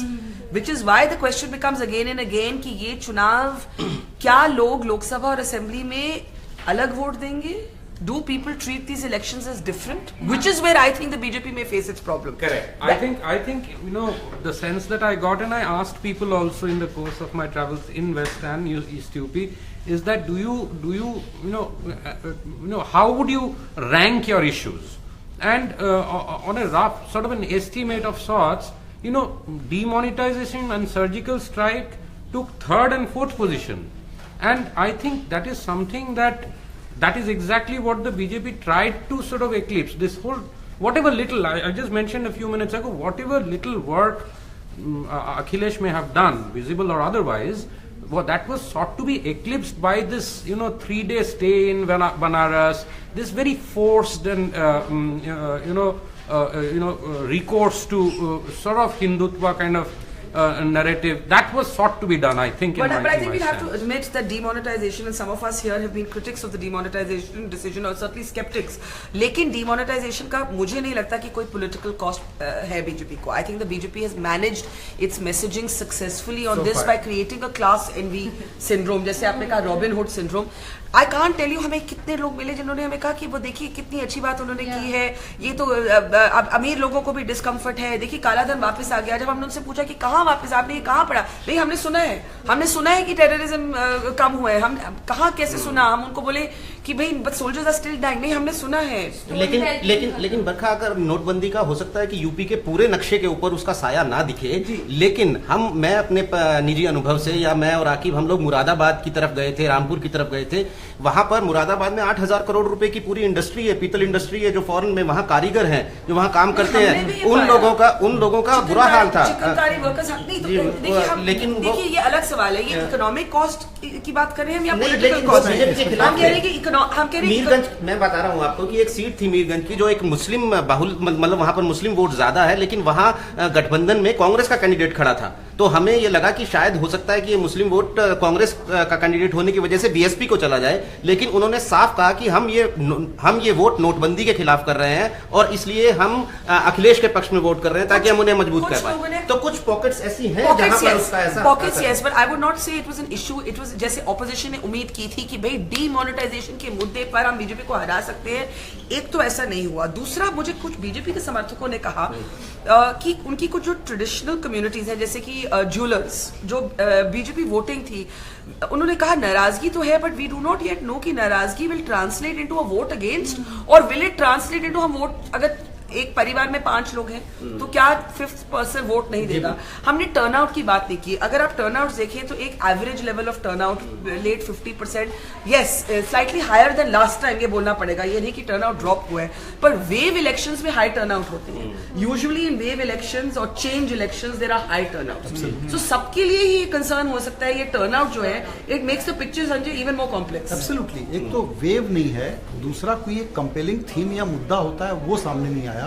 Which is why the question becomes again and again कि ये चुनाव क्या लोग लोकसभा और असेंबली में अलग वोट देंगे? Do people treat these elections as different? Which is where I think the BJP may face its problem. Correct. I think you know the sense that I got, and I asked people also in the course of my travels in West and East UP, is that do you how would you rank your issues? And on a rough sort of an estimate of sorts, you know, demonetization and surgical strike took 3rd and 4th position, and I think that is something that is exactly what the BJP tried to sort of eclipse. This whole whatever little I just mentioned a few minutes ago, whatever little work Akhilesh may have done, visible or otherwise, well, that was sought to be eclipsed by this, 3-day stay in Banaras, this very forced and, recourse to sort of Hindutva kind of narrative that was sought to be done, I think. But I think we have to admit that demonetization, and some of us here have been critics of the demonetization decision, or certainly skeptics. लेकिन demonetization का मुझे नहीं लगता कि कोई political cost है BJP को. I think the BJP has managed its messaging successfully on this by creating a class envy syndrome, जैसे आपने कहा Robin Hood syndrome. I can't tell you हमें कितने लोग मिले जिन्होंने हमें कहा कि वो देखिए कितनी अच्छी बात उन्होंने की है, ये तो अब अमीर लोगों को भी डिस्कम्फर्ट है, देखिए काला धन वापस आ गया. जब हमने उनसे पूछा कि कहाँ वापस, आपने ये कहाँ पढ़ा, नहीं हमने सुना है कि टेररिज्म कम हुआ है, हम कहाँ कैसे सुना, हम उनको बोले कि भाई but soldiers are still dying, नहीं हमने सुना है. लेकिन बरखा, अगर नोटबंदी का हो सकता है कि यूपी के पूरे नक्शे के ऊपर उसका साया ना दिखे, लेकिन मैं अपने निजी अनुभव से, या मैं और आकिब हम लोग मुरादाबाद की तरफ गए थे, रामपुर की तरफ गए थे. वहां पर मुरादाबाद में 8,000 करोड़ रुपए की पूरी इंडस्ट्री है, पीतल इंडस्ट्री है, जो फॉरेन में वहां कारीगर हैं जो वहां काम करते हैं, उन लोगों का बुरा हाल था. लेकिन देखिए ये अलग सवाल है, ये इकोनॉमिक कॉस्ट की बात कर रहे हैं हम या पॉलिटिकल कॉस्ट? हम कह रहे हैं मीरगंज, मैं बता रहा हूँ आपको कि एक सीट थी मीरगंज की जो एक मुस्लिम बाहुल, मतलब वहां पर मुस्लिम वोट ज्यादा है, लेकिन वहां गठबंधन में कांग्रेस का कैंडिडेट खड़ा था. तो हमें ये लगा कि शायद हो सकता है कि ये मुस्लिम वोट कांग्रेस का कैंडिडेट होने की वजह से बीएसपी को चला जाए, लेकिन उन्होंने साफ कहा कि हम ये वोट नोटबंदी के खिलाफ कर रहे हैं और इसलिए हम अखिलेश के पक्ष में वोट कर रहे हैं ताकि हम उन्हें मजबूत कर पाए. तो कुछ पॉकेट्स ऐसी हैं जहां पर उसका ऐसा pockets, yes, but I would not say it was an issue. It was जैसे ऑपोजिशन ने उम्मीद की थी कि भाई डीमोनेटाइजेशन के मुद्दे पर हम बीजेपी को हरा सकते हैं. एक तो ऐसा नहीं हुआ. दूसरा, मुझे कुछ बीजेपी के समर्थकों ने कहा कि उनकी कुछ जो ट्रेडिशनल कम्युनिटीज हैं, जैसे कि ज्वेलर्स, जो बीजेपी वोटिंग थी, उन्होंने कहा नाराजगी तो है but we do not yet know कि नाराजगी will translate into a vote against, और विल इट ट्रांसलेट इनटू हम वोट. अगर एक परिवार में 5 लोग हैं तो क्या 5th पर्सन वोट नहीं देगा? हमने टर्नआउट की बात नहीं की. अगर आप टर्नआउट देखें तो एक average level of turnout let 50%, yes, slightly higher than last time, ये बोलना पड़ेगा. ये नहीं कि टर्नआउट ड्रॉप हुआ है, पर वेव इलेक्शंस में हाई टर्नआउट होते हैं. यूजुअली इन वेव इलेक्शंस और change elections there are high turnout. So सबके लिए ही कंसर्न हो सकता है ये टर्नआउट जो है, it makes the picture Sanjay even more complex. Absolutely. एक तो वेव नहीं है, दूसरा कोई एक कंपेलिंग थीम या मुद्दा होता है वो सामने नहीं आया.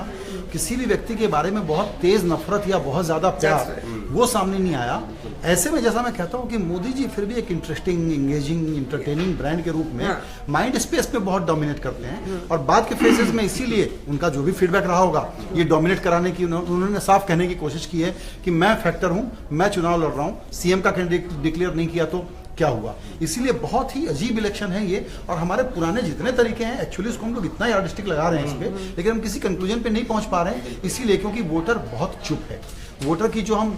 किसी भी व्यक्ति के बारे में बहुत तेज नफरत या बहुत ज्यादा प्यार वो सामने नहीं आया. ऐसे में जैसा मैं कहता हूं कि मोदी जी फिर भी एक इंटरेस्टिंग, एंगेजिंग, इंटरटेनिंग ब्रांड के रूप में माइंड स्पेस में बहुत डोमिनेट करते हैं. और बाद के फेजेस में इसीलिए उनका जो भी फीडबैक रहा होगा, ये डोमिनेट कराने की उन्होंने साफ कहने की कोशिश की है कि मैं फैक्टर हूं, मैं चुनाव लड़ रहा हूं, सीएम का कैंडिडेट डिक्लेयर नहीं किया तो क्या हुआ. इसीलिए बहुत ही अजीब इलेक्शन है ये. और हमारे पुराने जितने तरीके हैं, एक्चुअली उसको हम लोग इतना यार्डस्टिक लगा रहे हैं इस पे, लेकिन हम किसी कंक्लूजन पे नहीं पहुंच पा रहे हैं. इसीलिए क्योंकि वोटर बहुत चुप है. वोटर की जो हम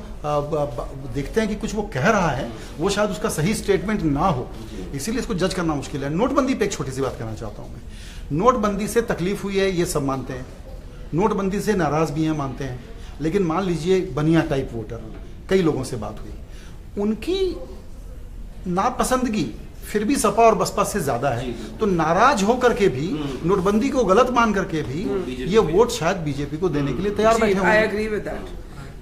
देखते हैं कि कुछ वो कह रहा है, वो शायद उसका सही स्टेटमेंट ना हो, इसीलिए इसको जज करना मुश्किल है. नोटबंदी पे एक छोटी सी बात करना चाहता हूँ मैं. नोटबंदी से तकलीफ हुई है, ये सब मानते हैं. नोटबंदी से नाराज भी हैं, मानते हैं. लेकिन मान लीजिए बनिया टाइप वोटर, कई लोगों से बात हुई, उनकी नापसंदगी फिर भी सपा और बसपा से ज्यादा है. तो नाराज होकर के भी, नोटबंदी को गलत मान करके भी ये वोट शायद बीजेपी को देने के लिए तैयार बैठे हैं. I agree with that.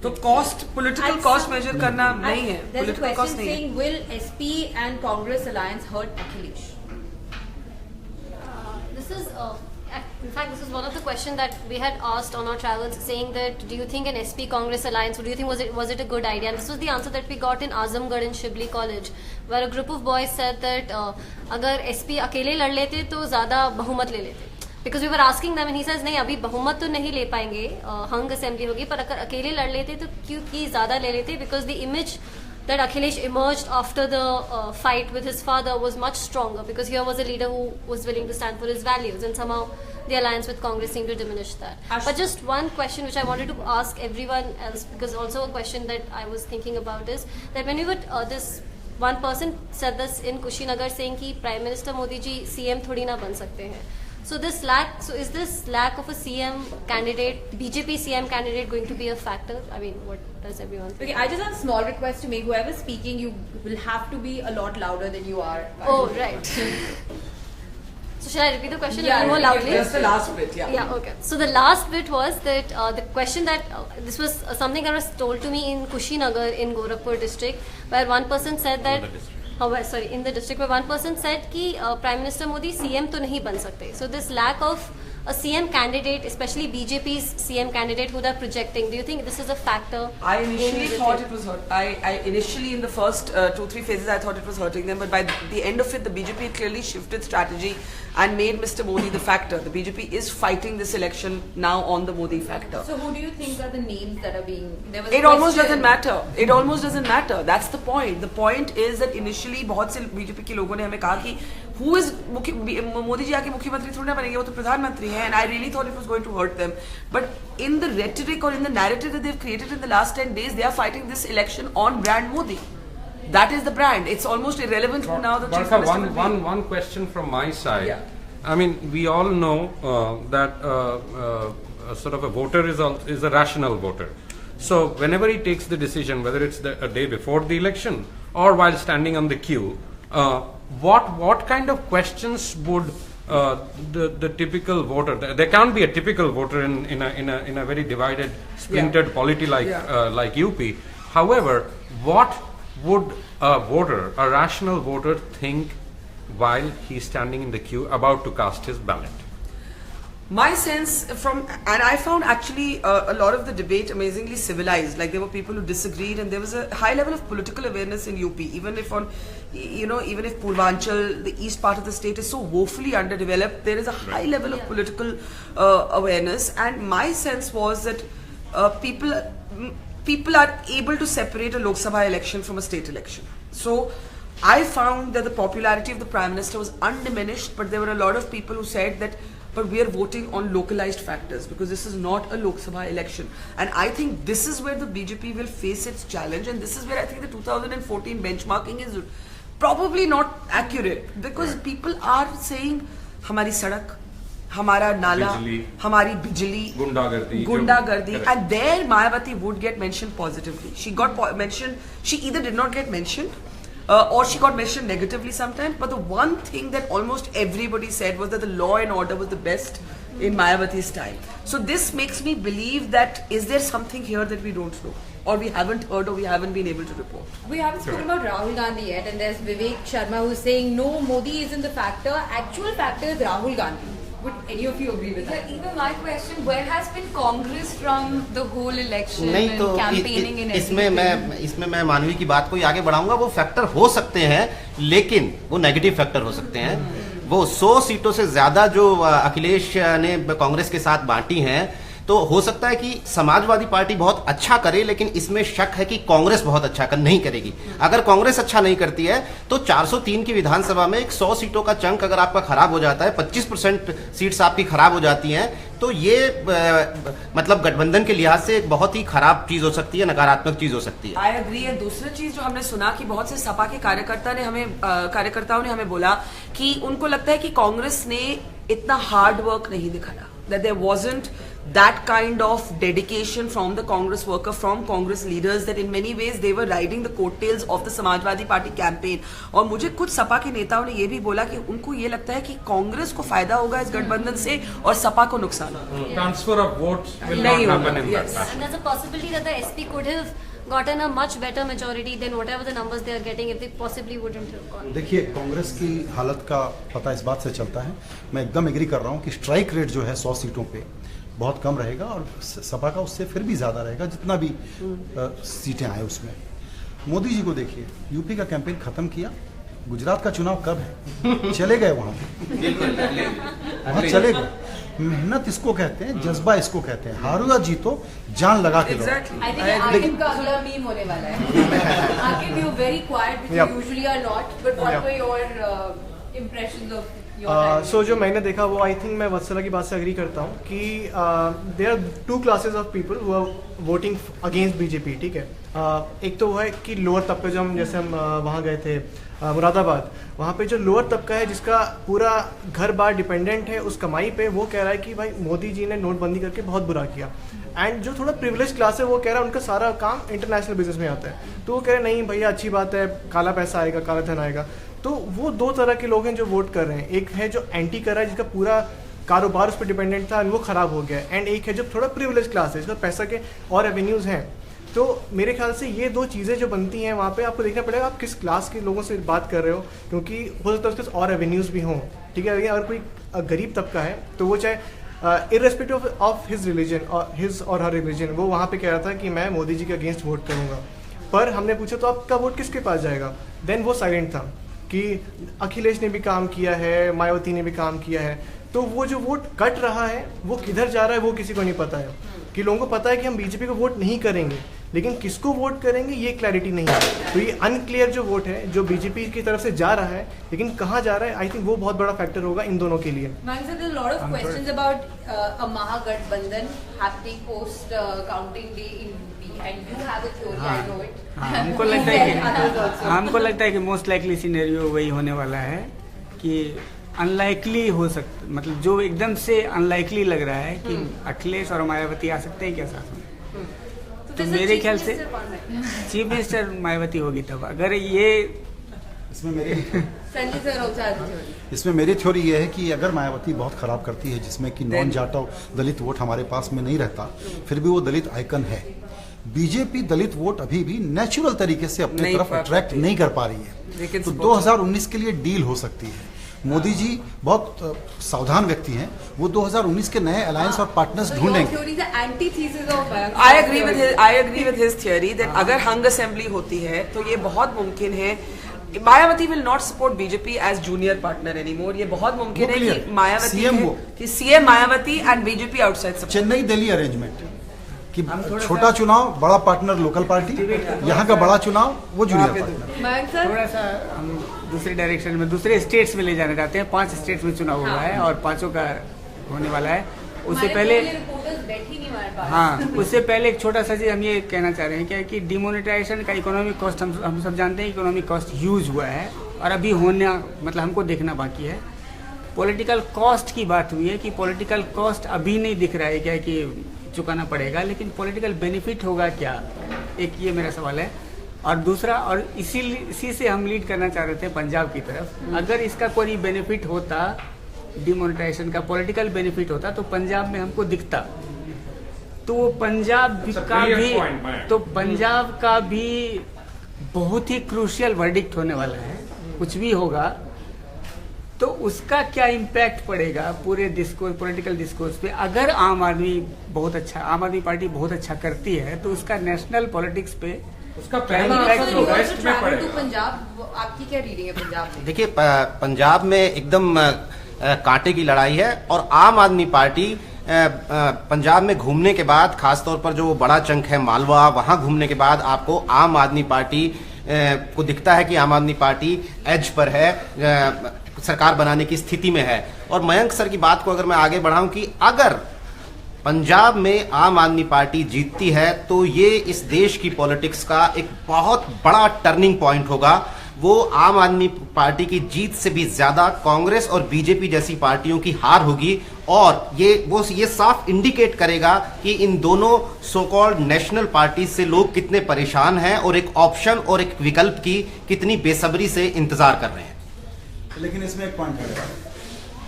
तो कॉस्ट, पॉलिटिकल कॉस्ट मेजर करना नहीं है. पॉलिटिकल कॉस्ट नहीं है. Will SP and Congress alliance hurt Akhilesh? In fact, this is one of the questions that we had asked on our travels, saying that do you think an SP Congress alliance, do you think was it a good idea? And this was the answer that we got in Azamgarh in Shibli College, where a group of boys said that अगर SP अकेले लड़ लेते तो ज़्यादा बहुमत ले लेते. Because we were asking them and he says नहीं अभी बहुमत तो नहीं ले पाएंगे, हंग असेंबली होगी, पर अगर अकेले लड़ लेते तो क्योंकि ज़्यादा ले लेते. Because the image that Akhilesh emerged after the fight with his father was much stronger, because here was a leader who was willing to stand for his values, and somehow the alliance with Congress seemed to diminish that. But just one question which I wanted to ask everyone else, because also a question that I was thinking about is that when we were this one person said this in Kushinagar, saying कि Prime Minister Modi ji CM थोड़ी ना बन सकते हैं. So is this lack of a CM candidate, BJP CM candidate, going to be a factor? I mean, what does everyone think? Okay, I just have a small request to make. Whoever's speaking, you will have to be a lot louder than you are. Oh, right. So shall I repeat the question Yeah, more loudly? Just the last bit, yeah. Yeah, okay. So the last bit was that the question that this was something that was told to me in Kushinagar in Gorakhpur district, where one person said that in the district where one person said कि Prime Minister Modi CM तो नहीं बन सकते. So this lack of a CM candidate, especially BJP's CM candidate who they're projecting, do you think this is a factor? I initially thought it was hurt. I initially in the first 2-3 phases I thought it was hurting them, but by the end of it, the BJP clearly shifted strategy and made Mr. Modi the factor. The BJP is fighting this election now on the Modi factor. So who do you think are the names that are being? It almost doesn't matter. It almost doesn't matter. That's the point. The point is that initially बहुत से BJP के लोगों ने हमें कहा कि who is Modi ji आके मुख्यमंत्री थोड़ी ना बनेंगे, वो तो प्रधानमंत्री हैं, and I really thought it was going to hurt them. But in the rhetoric or in the narrative that they've created in the last 10 days, they are fighting this election on brand Modi. That is the brand. It's almost irrelevant who now the chief minister will be. One question from my side. Yeah. I mean, we all know that sort of a voter is a rational voter. So whenever he takes the decision, whether it's a day before the election or while standing on the queue, what kind of questions would the typical voter? There can't be a typical voter in a very divided, splintered polity like UP. However, what would a rational voter think while he's standing in the queue about to cast his ballot? My sense and I found actually a lot of the debate amazingly civilized. Like there were people who disagreed, and there was a high level of political awareness in UP. Even if Purvanchal, the east part of the state, is so woefully underdeveloped, there is a high level of political awareness. And my sense was that people are able to separate a Lok Sabha election from a state election. So I found that the popularity of the Prime Minister was undiminished, but there were a lot of people who said that, but we are voting on localized factors because this is not a Lok Sabha election. And I think this is where the BJP will face its challenge, and this is where I think the 2014 benchmarking is probably not accurate, because people are saying, Hamari sadak, Hamara nala, Hamari bijli, Gundagardi, and there Mayawati would get mentioned positively. She got mentioned, she either did not get mentioned, or she got mentioned negatively sometimes, but the one thing that almost everybody said was that the law and order was the best in Mayawati's time. So this makes me believe that is there something here that we don't know, or we haven't heard, or we haven't been able to report. We haven't spoken about Rahul Gandhi yet, and there's Vivek Sharma who's saying no, Modi isn't the factor. Actual factor is Rahul Gandhi. Would any of you agree with that? Even my question, where has been Congress from the whole election and campaigning in इसमें मैं मानवी की बात को आगे बढ़ाऊंगा. वो factor हो सकते हैं, लेकिन वो नेगेटिव फैक्टर हो सकते हैं. वो 100 सीटों से ज्यादा जो अखिलेश ने कांग्रेस के साथ बांटी हैं, तो हो सकता है कि समाजवादी पार्टी बहुत अच्छा करे, लेकिन इसमें शक है कि कांग्रेस बहुत अच्छा नहीं करेगी. अगर कांग्रेस अच्छा नहीं करती है तो 403 की विधानसभा में 100 सीटों का चंक अगर आपका खराब हो जाता है, 25% सीट्स आपकी खराब हो जाती हैं, तो ये मतलब गठबंधन के लिहाज से एक बहुत ही खराब चीज हो सकती है, नकारात्मक चीज हो सकती है. I agree. है दूसरी चीज जो हमने सुना कि बहुत से सपा के कार्यकर्ताओं ने हमें बोला कि उनको लगता है कि कांग्रेस ने इतना हार्ड वर्क नहीं दिखाया, that there wasn't that kind of dedication from the Congress worker, from Congress leaders, that in many ways they were riding the coattails of the Samajwadi Party campaign. और मुझे कुछ सपा के नेताओं ने ये भी बोला कि उनको ये लगता है कि कांग्रेस को फायदा होगा इस गठबंधन से और सपा को नुकसान. Transfer of votes will not happen in that fashion. And there's a possibility that the SP could have gotten a much better majority than whatever the numbers they are getting if they possibly wouldn't have gone. देखिए, कांग्रेस की हालत का पता इस बात से चलता है, मैं एकदम एग्री कर रहा हूँ कि स्ट्राइक रेट जो है 100 सीटों पे बहुत कम रहेगा, और सपा का उससे फिर भी ज़्यादा रहेगा जितना भी सीटें आए उसमें. मोदी जी को देखिए, यूपी का कैंपेन खत्म किया, गुजरात का चुनाव कब है, चले गए वहाँ चले गए. मेहनत इसको कहते हैं, जज्बा इसको कहते हैं. हारो या जीतो, जान लगा के दो. आकिब का अगला मीम होने वाला है. Aqib, you very quiet, which you usually are not, but what were your impressions of your time? So जो मैंने देखा वो आई थिंक मैं वत्सला की बात से एग्री करता हूँ कि there are 2 classes of people who are voting against BJP. ठीक है, एक तो वो है कि लोअर तबके, जो हम जैसे हम वहाँ गए थे मुरादाबाद, वहाँ पे जो लोअर तबका है जिसका पूरा घर बार डिपेंडेंट है उस कमाई पे, वो कह रहा है कि भाई मोदी जी ने नोटबंदी करके बहुत बुरा किया। एंड जो थोड़ा प्रिविलेज क्लास है वो कह रहा है उनका सारा काम इंटरनेशनल बिजनेस में आता है, तो वो कह रहे हैं नहीं भैया अच्छी बात है, काला पैसा आएगा, काला धन आएगा। तो वो दो तरह के लोग हैं जो वोट कर रहे हैं, एक है जो एंटी कर रहा है जिसका पूरा कारोबार उस पर डिपेंडेंट था और वो खराब हो गया, एंड एक है जो थोड़ा प्रिविलेज क्लास है जिसका पैसा के और एवेन्यूज़ हैं। तो मेरे ख्याल से ये दो चीज़ें जो बनती हैं वहाँ पे आपको देखना पड़ेगा आप किस क्लास के लोगों से बात कर रहे हो, क्योंकि हो सकता है उसके और एवेन्यूज़ भी हों, ठीक है। अगर कोई गरीब तबका है तो वो चाहे इर्रेस्पेक्टिव ऑफ हिज रिलीजन और हिज और हर रिलीजन, वो वहाँ पे कह रहा था कि मैं मोदी जी के अगेंस्ट वोट करूँगा, पर हमने पूछा तो आपका वोट किसके पास जाएगा, देन वो साइलेंट था कि अखिलेश ने भी काम किया है, मायावती ने भी काम किया है। तो वो जो वोट कट रहा है वो किधर जा रहा है वो किसी को नहीं पता है, कि लोगों को पता है कि हम बीजेपी को वोट नहीं करेंगे, लेकिन किसको वोट करेंगे ये क्लैरिटी नहीं है। तो ये अनक्लियर जो वोट है जो बीजेपी की तरफ से जा रहा है, लेकिन कहाँ जा रहा है, आई थिंक वो बहुत बड़ा फैक्टर होगा इन दोनों के लिए। questions about a Mahagathbandhan happening post counting day in UP, and you have a theory, I know it. हमको लगता है कि मोस्ट लाइकली सिनेरियो वही होने वाला है कि अनलाइकली हो सकता, मतलब जो एकदम से अनलाइकली लग रहा है कि अखिलेश और मायावती आ सकते हैं क्या साथ में, तो मेरे ख्याल से चीफ मिनिस्टर मायावती होगी तब। अगर ये इसमें मेरी थ्योरी ये है कि अगर मायावती बहुत खराब करती है जिसमें कि नॉन जाटो दलित वोट हमारे पास में नहीं रहता, फिर भी वो दलित आइकन है, बीजेपी दलित वोट अभी भी नेचुरल तरीके से अपने तरफ अट्रैक्ट नहीं कर पा रही है, तो 2019 के लिए डील हो सकती है। मोदी जी बहुत सावधान व्यक्ति हैं, वो 2019 के नए अलायंस और पार्टनर्स ढूंढेंगे। I agree with his theory that अगर हंग असेंबली होती है तो ये बहुत मुमकिन है Mayawati will not support BJP as junior partner anymore. ये बहुत मुमकिन है कि Mayawati CM Mayawati and BJP outside Chennai Delhi arrangement कि छोटा चुनाव बड़ा पार्टनर लोकल पार्टी, यहाँ का बड़ा चुनाव वो जूनियर पार्टनर। थोड़ा सा हम दूसरे डायरेक्शन में दूसरे स्टेट्स में ले जाना चाहते हैं। 5 स्टेट्स में चुनाव हुआ है और 5 का होने वाला है। उससे पहले उससे पहले एक छोटा सा चीज हम ये कहना चाह रहे हैं क्या कि डिमोनेटाइजेशन का इकोनॉमिक कॉस्ट हम सब जानते हैं, इकोनॉमिक कॉस्ट ह्यूज हुआ है और अभी होना मतलब हमको देखना बाकी है। पॉलिटिकल कॉस्ट की बात हुई है कि पॉलिटिकल कॉस्ट अभी नहीं दिख रहा है क्या कि चुकाना पड़ेगा, लेकिन पॉलिटिकल बेनिफिट होगा क्या, एक ये मेरा सवाल है। और दूसरा, और इसी से हम लीड करना चाह रहे थे पंजाब की तरफ, अगर इसका कोई बेनिफिट होता डिमोनेटाइजेशन का, पॉलिटिकल बेनिफिट होता तो पंजाब में हमको दिखता, तो पंजाब का भी बहुत ही क्रूशियल वर्डिक्ट होने वाला है। कुछ भी होगा तो उसका क्या इम्पैक्ट पड़ेगा पूरे डिस्कोर्स, पॉलिटिकल डिस्कोर्स पे। अगर आम आदमी पार्टी बहुत अच्छा करती है तो उसका नेशनल पॉलिटिक्स पे उसका इम्पैक्ट होगा। पंजाब, आपकी क्या रीडिंग है पंजाब में? देखिए, पंजाब में एकदम कांटे की लड़ाई है और आम आदमी पार्टी पंजाब में घूमने के बाद, खासतौर पर जो बड़ा चंक है मालवा, वहां घूमने के बाद आपको आम आदमी पार्टी को दिखता है कि आम आदमी पार्टी एज पर है, सरकार बनाने की स्थिति में है। और मयंक सर की बात को अगर मैं आगे बढ़ाऊं कि अगर पंजाब में आम आदमी पार्टी जीतती है तो ये इस देश की पॉलिटिक्स का एक बहुत बड़ा टर्निंग पॉइंट होगा। वो आम आदमी पार्टी की जीत से भी ज्यादा कांग्रेस और बीजेपी जैसी पार्टियों की हार होगी और ये साफ इंडिकेट करेगा कि इन दोनों सो कॉल्ड नेशनल पार्टी से लोग कितने परेशान हैं और एक ऑप्शन और एक विकल्प की कितनी बेसब्री से इंतजार कर रहे हैं। लेकिन इसमें एक पॉइंट है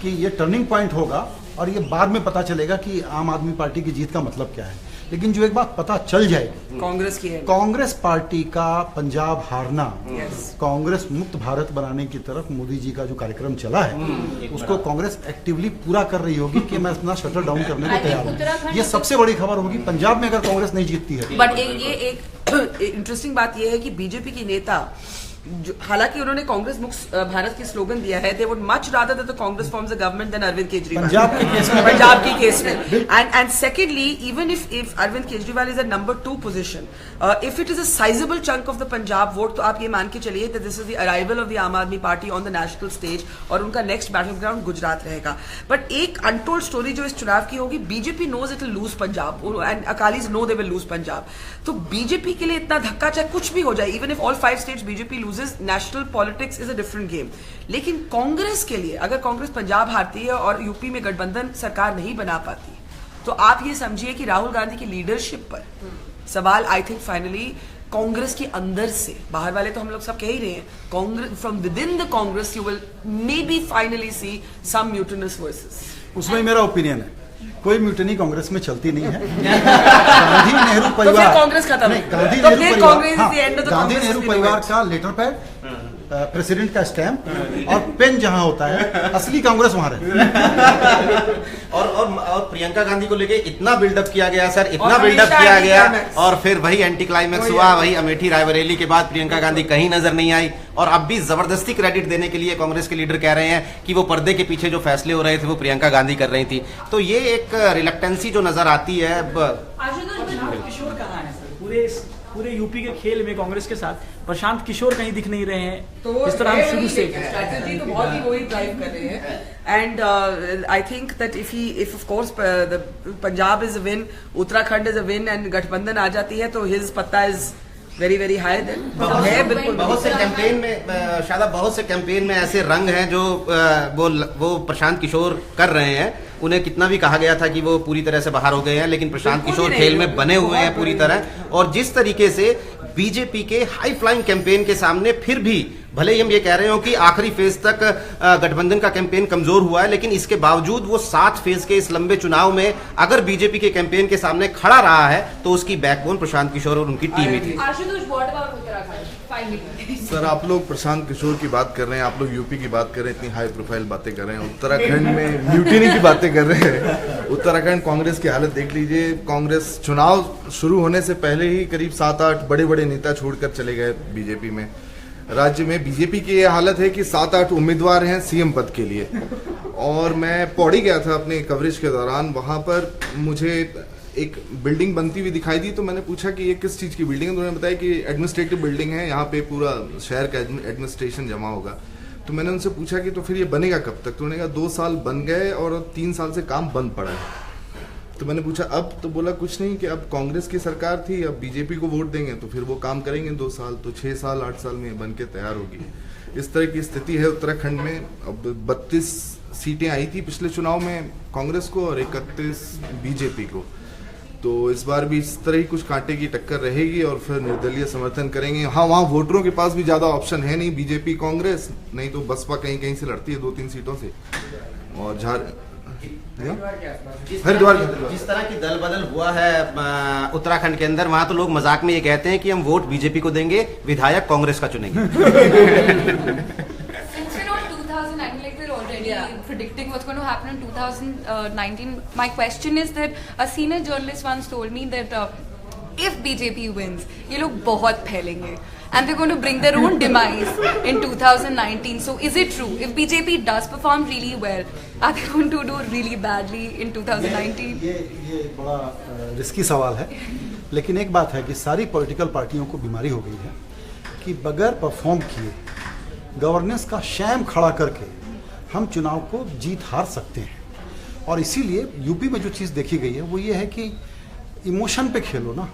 कि ये टर्निंग पॉइंट होगा और ये बाद में पता चलेगा कि आम आदमी पार्टी की जीत का मतलब क्या है। लेकिन जो एक बात पता चल जाएगी कांग्रेस की है, कांग्रेस पार्टी का पंजाब हारना, कांग्रेस मुक्त भारत बनाने की तरफ मोदी जी का जो कार्यक्रम चला है उसको कांग्रेस एक्टिवली पूरा कर रही होगी कि मैं अपना शटर डाउन करने को तैयार हूँ। ये सबसे बड़ी खबर होगी पंजाब में अगर कांग्रेस नहीं जीतती है। बट ये एक इंटरेस्टिंग बात ये है कि बीजेपी की नेता, हालांकि उन्होंने कांग्रेस मुक्त भारत की स्लोगन दिया है, they would much rather that the Congress forms a government than Arvind Kejriwal Punjab के केस में। And secondly, even if Arvind Kejriwal is a number 2 position, if it is a sizeable chunk of the Punjab vote, तो आप ये मान के चलिए that this is the arrival of the Aam Aadmi Party on the national stage और उनका नेक्स्ट बैटल ग्राउंड गुजरात रहेगा। But एक अनटोल्ड स्टोरी जो इस चुनाव की होगी, BJP knows it will lose Punjab and Akalis no they will lose Punjab. तो बीजेपी के लिए इतना धक्का, चाहे कुछ भी हो जाए, even if all 5 states BJP lose, loses, national politics is a different game. लेकिन कांग्रेस के लिए अगर कांग्रेस पंजाब हारती है और यूपी में गठबंधन सरकार नहीं बना पाती, तो आप ये समझिए कि राहुल गांधी की लीडरशिप पर सवाल आई थिंक फाइनली कांग्रेस के अंदर से, बाहर वाले तो हम लोग सब कह ही रहे हैं, Congress from within the Congress you will may be finally see some mutinous voices. उसमें मेरा ओपिनियन है, कोई म्यूटनी कांग्रेस में चलती नहीं है। गांधी नेहरू परिवार, कांग्रेस खत्म है, गांधी नेहरू परिवार का लेटर पैड, प्रेसिडेंट का स्टैम्प और पेन जहां होता है, असली कांग्रेस वहां रहती। और प्रियंका गांधी को लेके इतना बिल्डअप किया गया सर, इतना बिल्डअप किया गया, और फिर वही एंटी क्लाइमैक्स हुआ, वही अमेठी रायबरेली के बाद प्रियंका गांधी कहीं नजर नहीं आई। और अब भी जबरदस्ती क्रेडिट देने के लिए कांग्रेस के लीडर कह रहे हैं कि वो पर्दे के पीछे जो फैसले हो रहे थे वो प्रियंका गांधी कर रही थी। तो ये एक रिलक्टेंसी जो नजर आती है। किशोर कहाँ है सर? पूरे यूपी के खेल में कांग्रेस के साथ प्रशांत किशोर कहीं दिख नहीं रहे हैं। तो इस तरह हम शुरू से स्ट्रैटेजी तो बहुत ही वही ड्राइव कर रहे हैं। And I think that if of course Punjab is a win, Uttarakhand is a win and गठबंधन आ जाती है, तो हिज पत्ता is very very high then है। बिल्कुल बहुत से कैंपेन में शायद बहुत से कैंपेन में ऐसे रंग हैं जो वो प्रशांत किशोर कर रहे हैं। उन्हें कितना भी कहा गया था कि वो पूरी तरह से बाहर हो गए हैं, लेकिन प्रशांत किशोर खेल में बने हुए हैं पूरी तरह। और जिस तरीके से बीजेपी के हाई फ्लाइंग कैंपेन के सामने फिर भी, भले ही हम ये कह रहे हो कि आखिरी फेज तक गठबंधन का कैंपेन कमजोर हुआ है, लेकिन इसके बावजूद वो 7 फेज के इस लंबे चुनाव में अगर बीजेपी के कैंपेन के सामने खड़ा रहा है तो उसकी बैकबोन प्रशांत किशोर और उनकी टीम ही थी। सर, आप लोग प्रशांत किशोर की बात कर रहे हैं, आप लोग यूपी की बात कर रहे हैं, इतनी हाई प्रोफाइल बातें कर रहे हैं, उत्तराखंड में म्यूटिनी की बातें कर रहे हैं। उत्तराखंड कांग्रेस की हालत देख लीजिए। कांग्रेस चुनाव शुरू होने से पहले ही करीब 7-8 बड़े बड़े नेता छोड़कर चले गए बीजेपी में। राज्य में बीजेपी की ये हालत है कि 7-8 उम्मीदवार हैं सीएम पद के लिए। और मैं पौड़ी गया था अपने कवरेज के दौरान, वहां पर मुझे एक बिल्डिंग बनती हुई दिखाई दी, तो मैंने पूछा कि ये किस चीज़ की बिल्डिंग है, तो उन्होंने बताया कि एडमिनिस्ट्रेटिव बिल्डिंग है, यहाँ पे पूरा शहर का एडमिनिस्ट्रेशन जमा होगा। तो मैंने उनसे पूछा कि तो फिर ये बनेगा कब तक? तो उन्होंने कहा 2 साल बन गए और 3 साल से काम बंद पड़ा है। तो मैंने पूछा अब? तो बोला कुछ नहीं, कि अब कांग्रेस की सरकार थी, अब बीजेपी को वोट देंगे तो फिर वो काम करेंगे 2 साल, तो 6 साल 8 साल में बन के तैयार होगी। इस तरह की स्थिति है उत्तराखंड में। अब 32 सीटें आई थी पिछले चुनाव में कांग्रेस को और 31 बीजेपी को। तो इस बार भी इस तरह ही कुछ कांटे की टक्कर रहेगी और फिर निर्दलीय समर्थन करेंगे। हाँ, वहाँ वोटरों के पास भी ज्यादा ऑप्शन है नहीं, बीजेपी कांग्रेस, नहीं तो बसपा कहीं कहीं से लड़ती है 2-3 सीटों से। और हरिद्वार जिस तरह की दल बदल हुआ है उत्तराखंड के अंदर, वहां तो लोग मजाक में ये कहते हैं कि हम वोट बीजेपी को देंगे, विधायक कांग्रेस का चुनेंगे। Predicting what's going to happen in 2019. My question is that a senior journalist once told me that if BJP wins, ये लोग बहुत फैलेंगे and they're going to bring their own demise in 2019. So is it true? If BJP does perform really well, are they going to do really badly in 2019? ये बड़ा risky सवाल है, लेकिन एक बात है कि सारी पॉलिटिकल पार्टियों को बीमारी हो गई है कि बगैर परफॉर्म किए, गवर्नेंस का शैम खड़ा करके हम चुनाव को जीत हार सकते हैं। और इसीलिए यूपी में जो चीज़ देखी गई है वो ये है कि इमोशन पे खेलो ना,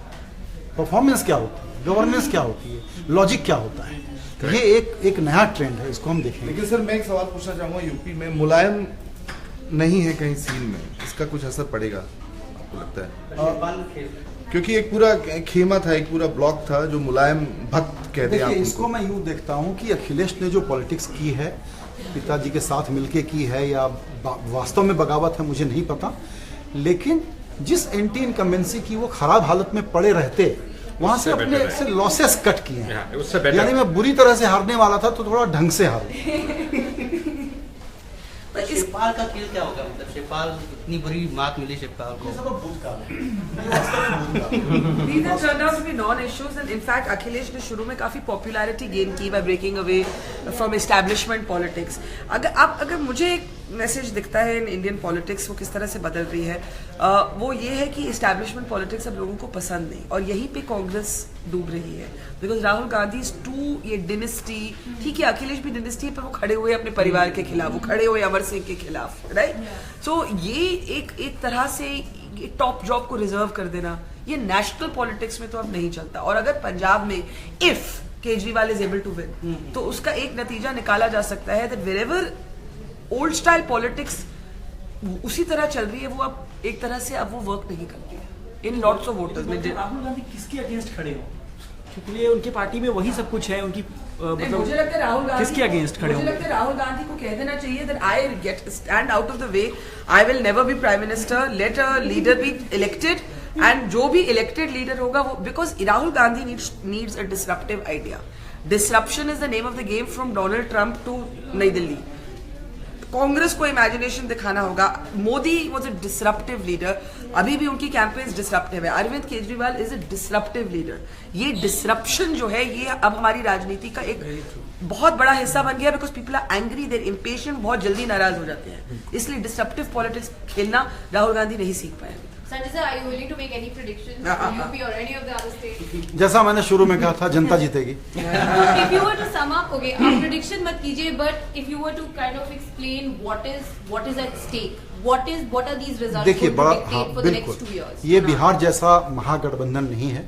परफॉर्मेंस क्या होती है, गवर्नेंस क्या होती है, लॉजिक क्या होता है। ये एक नया ट्रेंड है, इसको हम देखेंगे। लेकिन सर, मैं एक सवाल पूछना चाहूँगा, यूपी में मुलायम नहीं है कहीं सीन में, इसका कुछ असर पड़ेगा आपको लगता है? क्योंकि एक पूरा खेमा था, एक पूरा ब्लॉक था जो मुलायम भक्त कहते हैं। इसको मैं यूँ देखता हूँ कि अखिलेश ने जो पॉलिटिक्स की है, पिताजी के साथ मिलके की है या वास्तव में बगावत है, मुझे नहीं पता, लेकिन जिस एंटी इनकम्बेंसी की वो खराब हालत में पड़े रहते, वहां से अपने से लॉसेस कट किए हैं। यानी मैं बुरी तरह से हारने वाला था तो थोड़ा ढंग से हार। शिवपाल का खेल क्या होगा? मतलब शिवपाल इतनी बुरी मात मिली शिवपाल को। These have turned out to be non-issues and in fact Akhilesh ने शुरू में काफी पॉपुलैरिटी गेन की by breaking away from establishment politics। अगर मुझे एक मैसेज दिखता है इन इंडियन पॉलिटिक्स वो किस तरह से बदल रही है, वो ये है कि इस्टेब्लिशमेंट पॉलिटिक्स अब लोगों को पसंद नहीं, और यहीं पे कांग्रेस डूब रही है। बिकॉज राहुल गांधी ये डिनेस्टी, ठीक है अखिलेश भी डिनेस्टी है, पर वो खड़े हुए अपने परिवार के खिलाफ, वो खड़े हुए अमर सिंह के खिलाफ, राइट। सो ये एक तरह से टॉप जॉब को रिजर्व कर देना, ये नेशनल पॉलिटिक्स में तो अब नहीं चलता। और अगर पंजाब में if Kejriwal is able to win, तो उसका एक नतीजा निकाला जा सकता है that wherever old style politics उसी तरह चल रही है, वो अब एक तरह से अब वो वर्क नहीं करती है इन लॉट्स ऑफ वोटर्स में। राहुल गांधी किसके अगेंस्ट खड़े हो? क्योंकि उनकी पार्टी में वही सब कुछ है, उनकी मतलब मुझे लगता है राहुल गांधी किसके अगेंस्ट खड़े मुझे लगता है राहुल गांधी को कह देना चाहिए that I get stand out of the way, I will never be prime minister, let a leader be elected, and जो भी इलेक्टेड लीडर होगा वो, because Rahul Gandhi needs a disruptive idea. Disruption is the name of the game from Donald Trump to Nai Delhi. Congress को imagination दिखाना होगा। Modi was a disruptive leader, अभी भी उनकी कैंपेन्स डिसरप्टिव है। Arvind Kejriwal is a disruptive leader. ये डिसरप्शन जो है ये अब हमारी राजनीति का एक बहुत बड़ा हिस्सा बन गया, because people are angry, they're impatient, बहुत जल्दी नाराज हो जाते हैं। इसलिए डिसरप्टिव पॉलिटिक्स खेलना राहुल गांधी नहीं सीख पाए। Sanjay sir, are you willing to make any predictions for UP or any of the other states? जैसा मैंने शुरू में कहा था, जनता जीतेगी। If you were to sum up, okay, आप prediction मत कीजिए, but if you were to kind of explain what is at stake, what are these results देखिए going बड़ा, to dictate for the next 2 years? ये बिहार जैसा महागठबंधन नहीं है।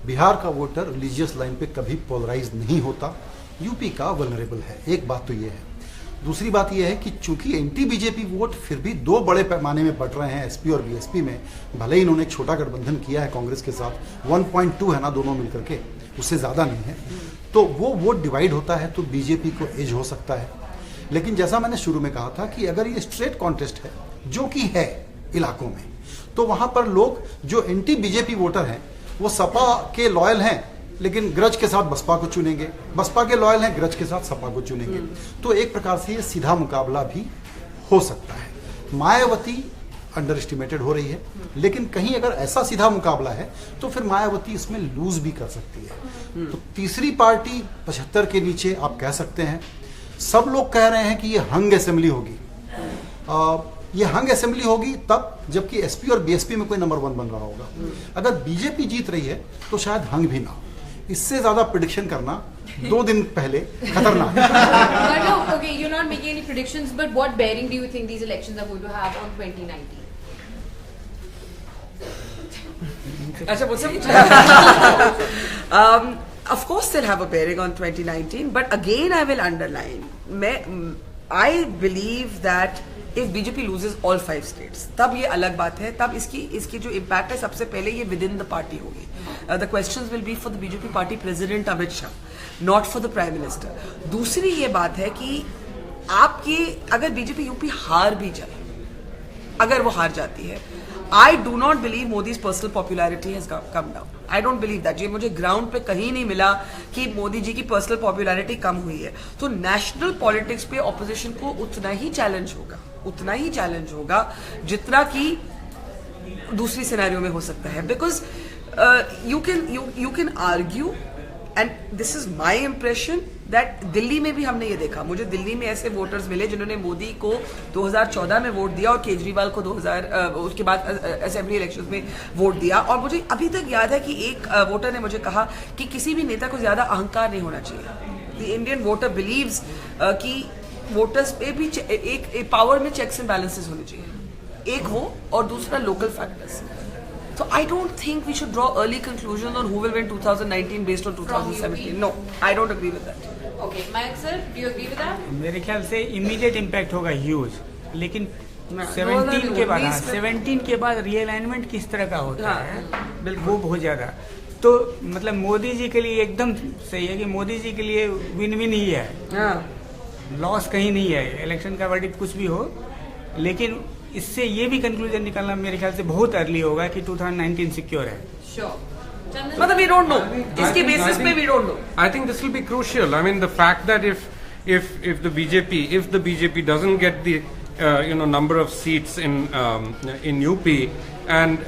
बिहार का वोटर रिलीजियस लाइन पे कभी पोलराइज नहीं होता। यूपी का वल्नरेबल है, एक बात तो ये है। दूसरी बात यह है कि चूंकि एंटी बीजेपी वोट फिर भी 2 बड़े पैमाने में बढ़ रहे हैं एसपी और बीएसपी में, भले ही इन्होंने एक छोटा गठबंधन किया है कांग्रेस के साथ, 1.2 है ना दोनों मिलकर के, उससे ज़्यादा नहीं है, तो वो वोट डिवाइड होता है तो बीजेपी को एज हो सकता है। लेकिन जैसा मैंने शुरू में कहा था कि अगर ये स्ट्रेट कॉन्टेस्ट है जो कि है इलाकों में, तो वहाँ पर लोग जो एंटी बीजेपी वोटर हैं वो सपा के लॉयल हैं लेकिन ग्रज के साथ बसपा को चुनेंगे, बसपा के लॉयल हैं ग्रज के साथ सपा को चुनेंगे। तो एक प्रकार से ये सीधा मुकाबला भी हो सकता है। मायावती अंडर एस्टिमेटेड हो रही है, लेकिन कहीं अगर ऐसा सीधा मुकाबला है तो फिर मायावती इसमें लूज भी कर सकती है। तो तीसरी पार्टी 75 के नीचे आप कह सकते हैं। सब लोग कह रहे हैं कि ये हंग असेंबली होगी। ये हंग असेंबली होगी तब जबकि एसपी और बीएसपी में कोई नंबर 1 बन रहा होगा। अगर बीजेपी जीत रही है तो शायद हंग भी ना हो। इससे ज्यादा प्रेडिक्शन करना 2 दिन पहले खतरनाक है। But no, okay, you're not making any predictions, but what bearing do you think these elections are going to have on 2019? अच्छा मुझसे of course they'll have a bearing on 2019, but again I will underline, I believe that if BJP loses all 5 states, तब ये अलग बात है, तब इसकी जो इम्पैक्ट है सबसे पहले ये विद इन द पार्टी होगी। The questions will be for the BJP party president Amit Shah, not for the prime minister. दूसरी ये बात है कि आपकी अगर बीजेपी यूपी हार भी जाए, अगर वो हार जाती है, I do not believe Modi's personal popularity has come down. I don't believe that. ये मुझे ग्राउंड पे कहीं नहीं मिला कि मोदी जी की पर्सनल पॉपुलैरिटी कम हुई है। तो नेशनल पॉलिटिक्स पे ऑपोजिशन को उतना ही चैलेंज होगा जितना कि दूसरी सिनेरियो में हो सकता है। Because you can argue, and this is my impression, that Delhi में भी हमने ये देखा। मुझे दिल्ली में ऐसे वोटर्स मिले जिन्होंने मोदी को 2014 में वोट दिया और केजरीवाल को उसके बाद असेंबली इलेक्शंस में वोट दिया। और मुझे अभी तक याद है कि एक वोटर ने मुझे कहा कि किसी भी नेता को ज्यादा अहंकार नहीं होना चाहिए। द इंडियन वोटर बिलीव्स कि वोटर्स पे भी एक पावर में चेक्स एंड बैलेंसेस होने चाहिए, एक वो और दूसरा local factors. So I don't think we should draw early conclusions on who will win 2019 based on 2017. No, I don't agree with that. Okay, Mayank sir, do you agree with that? मेरे ख्याल से immediate impact होगा huge, लेकिन 17 के बाद realignment किस तरह का होता है वो बहुत ज़्यादा। तो मतलब मोदी जी के लिए एकदम सही है कि मोदी जी के लिए विन विन ही है, लॉस कहीं नहीं है। इलेक्शन का वर्डिक्ट कुछ भी हो, लेकिन इससे ये भी कंक्लूजन निकालना मेरे ख्याल से बहुत अर्ली होगा कि 2019 सिक्योर है। मतलब we don't know. इसके बेसिस पे we don't know. I think this will be crucial. I mean, the fact that if the BJP doesn't get the number of seats in UP, and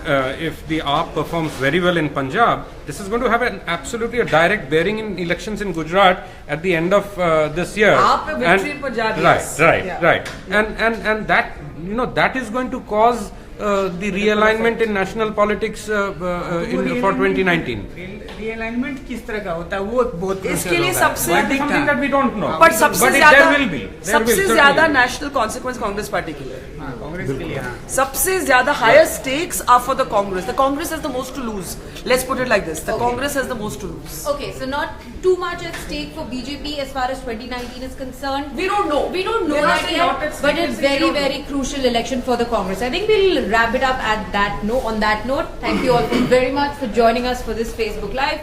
if the AAP performs very well in Punjab, this is going to have absolutely a direct bearing in elections in Gujarat at the end of this year. AAP पे victory in Punjab, yes. Right. And that that is going to cause the realignment in national politics for 2019? Realignment किस तरह का होता है वो बहुत इसके लिए सबसे something that we don't know. But सबसे ज्यादा there will be. सबसे ज्यादा national consequence कांग्रेस पार्टी के लिए. कांग्रेस के लिए हाँ. सबसे ज्यादा higher stakes are for the Congress. The Congress has the most to lose. Let's put it like this: the Congress has the most to lose. Okay, so not too much at stake for BJP as far as 2019 is concerned. We don't know. We don't know that yet, but it's very, very crucial election for the Congress. I think we'll wrap it up at that note. On that note, thank you all very much for joining us for this Facebook Live.